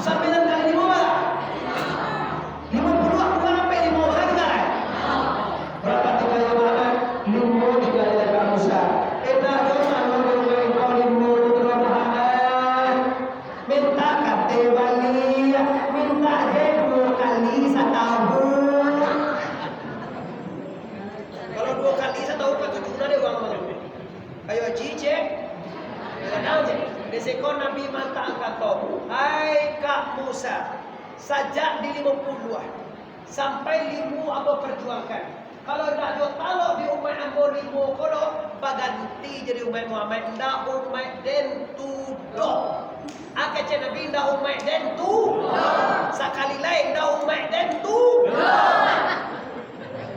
Speaker 1: 9 kali 5 berapa 50 kurang sampai 5 berarti tinggal berapa tinggal ya berapa 5 tinggal ya Musa enak kalau minta kate balik minta dia 2 kali setahun kalau 2 kali setahun kan 7 dia uang mana ayo Haji cek Desiko Nabi mantang kata, hai Kak Musa, sajak di 50 sampai 5 abo perjuangkan. Kalau dah jo talok di umat ambo 5 kono baganti jadi umat Muhammad ndak umat den tudo. Akace Nabi ndak umat den tu. Sekali lain ndak umat den tu.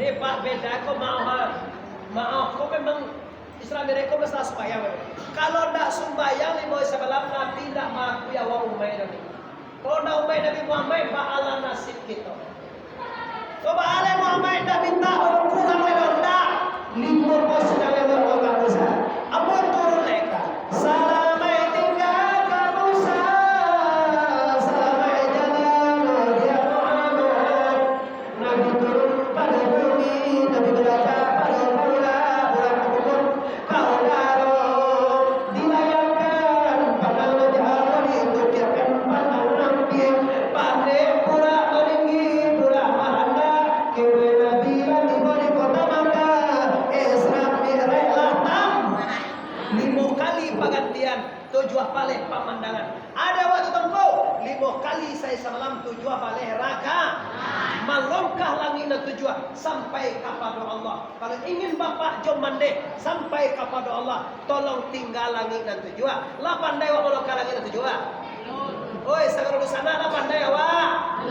Speaker 1: Ni Pak beda ko maaf ko memang Islam mereka mesti sembahyang. Kalau ndak sembahyang lima sebelah Nabi ndak maku ya wa umat Nabi. Kalau ndak umat Nabi Muhammad ba'ala nasib kita. Coba ale Muhammad dah minta orang kurang lewat dah. 5 pos sudah lewat orang Musa. Apa turun mereka? Salamai tinggal ke Musa. Salamai jalan dia Muhammad. Nabi turun pada bumi. Nabi berkata pada bulan kubur. Kau darah dilayangkan pada jalan itu kiakan pada Nabi. Pada pura meninggi pura mahanda. Kewe Nabi lagi beri kota maka Isra Mi'raj latam 5 kali pergantian tujuh balik pemandangan. Ada waktu tempo 5 kali saya semalam tujuh balik raka melongkah langit dan tujuh sampai kepada Allah. Kalau ingin bapak jom mandek sampai kepada Allah, tolong tinggal langit dan tujuh. Lah pandai wa melongkah langit dan tujuh. Oi, sekarang di sana lah pandai awak.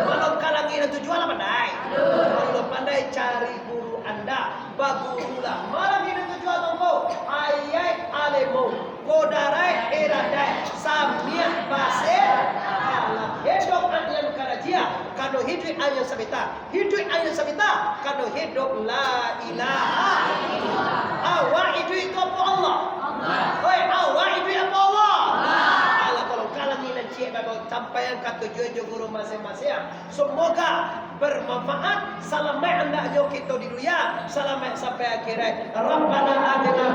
Speaker 1: Melongkah langit dan tujuh lah pandai. Kalau pandai cari guru anda, bagurulah. Malam ini tujuan tunggu ayat alemu, kodarai iradai, samia basir. Hidup yang kerajia, kado hidup yang sabita. Hidup yang sabita, kado hidup la ilaha. Awak hidup itu apa Allah? Oi, awak hidup apa Allah? Allah tolong kalang ini cik bapak sampaian ke tujuan guru masing-masing. Semoga bermanfaat. Selamat anda jauh kita di dunia, selamat sampai akhirat. Rabbana atina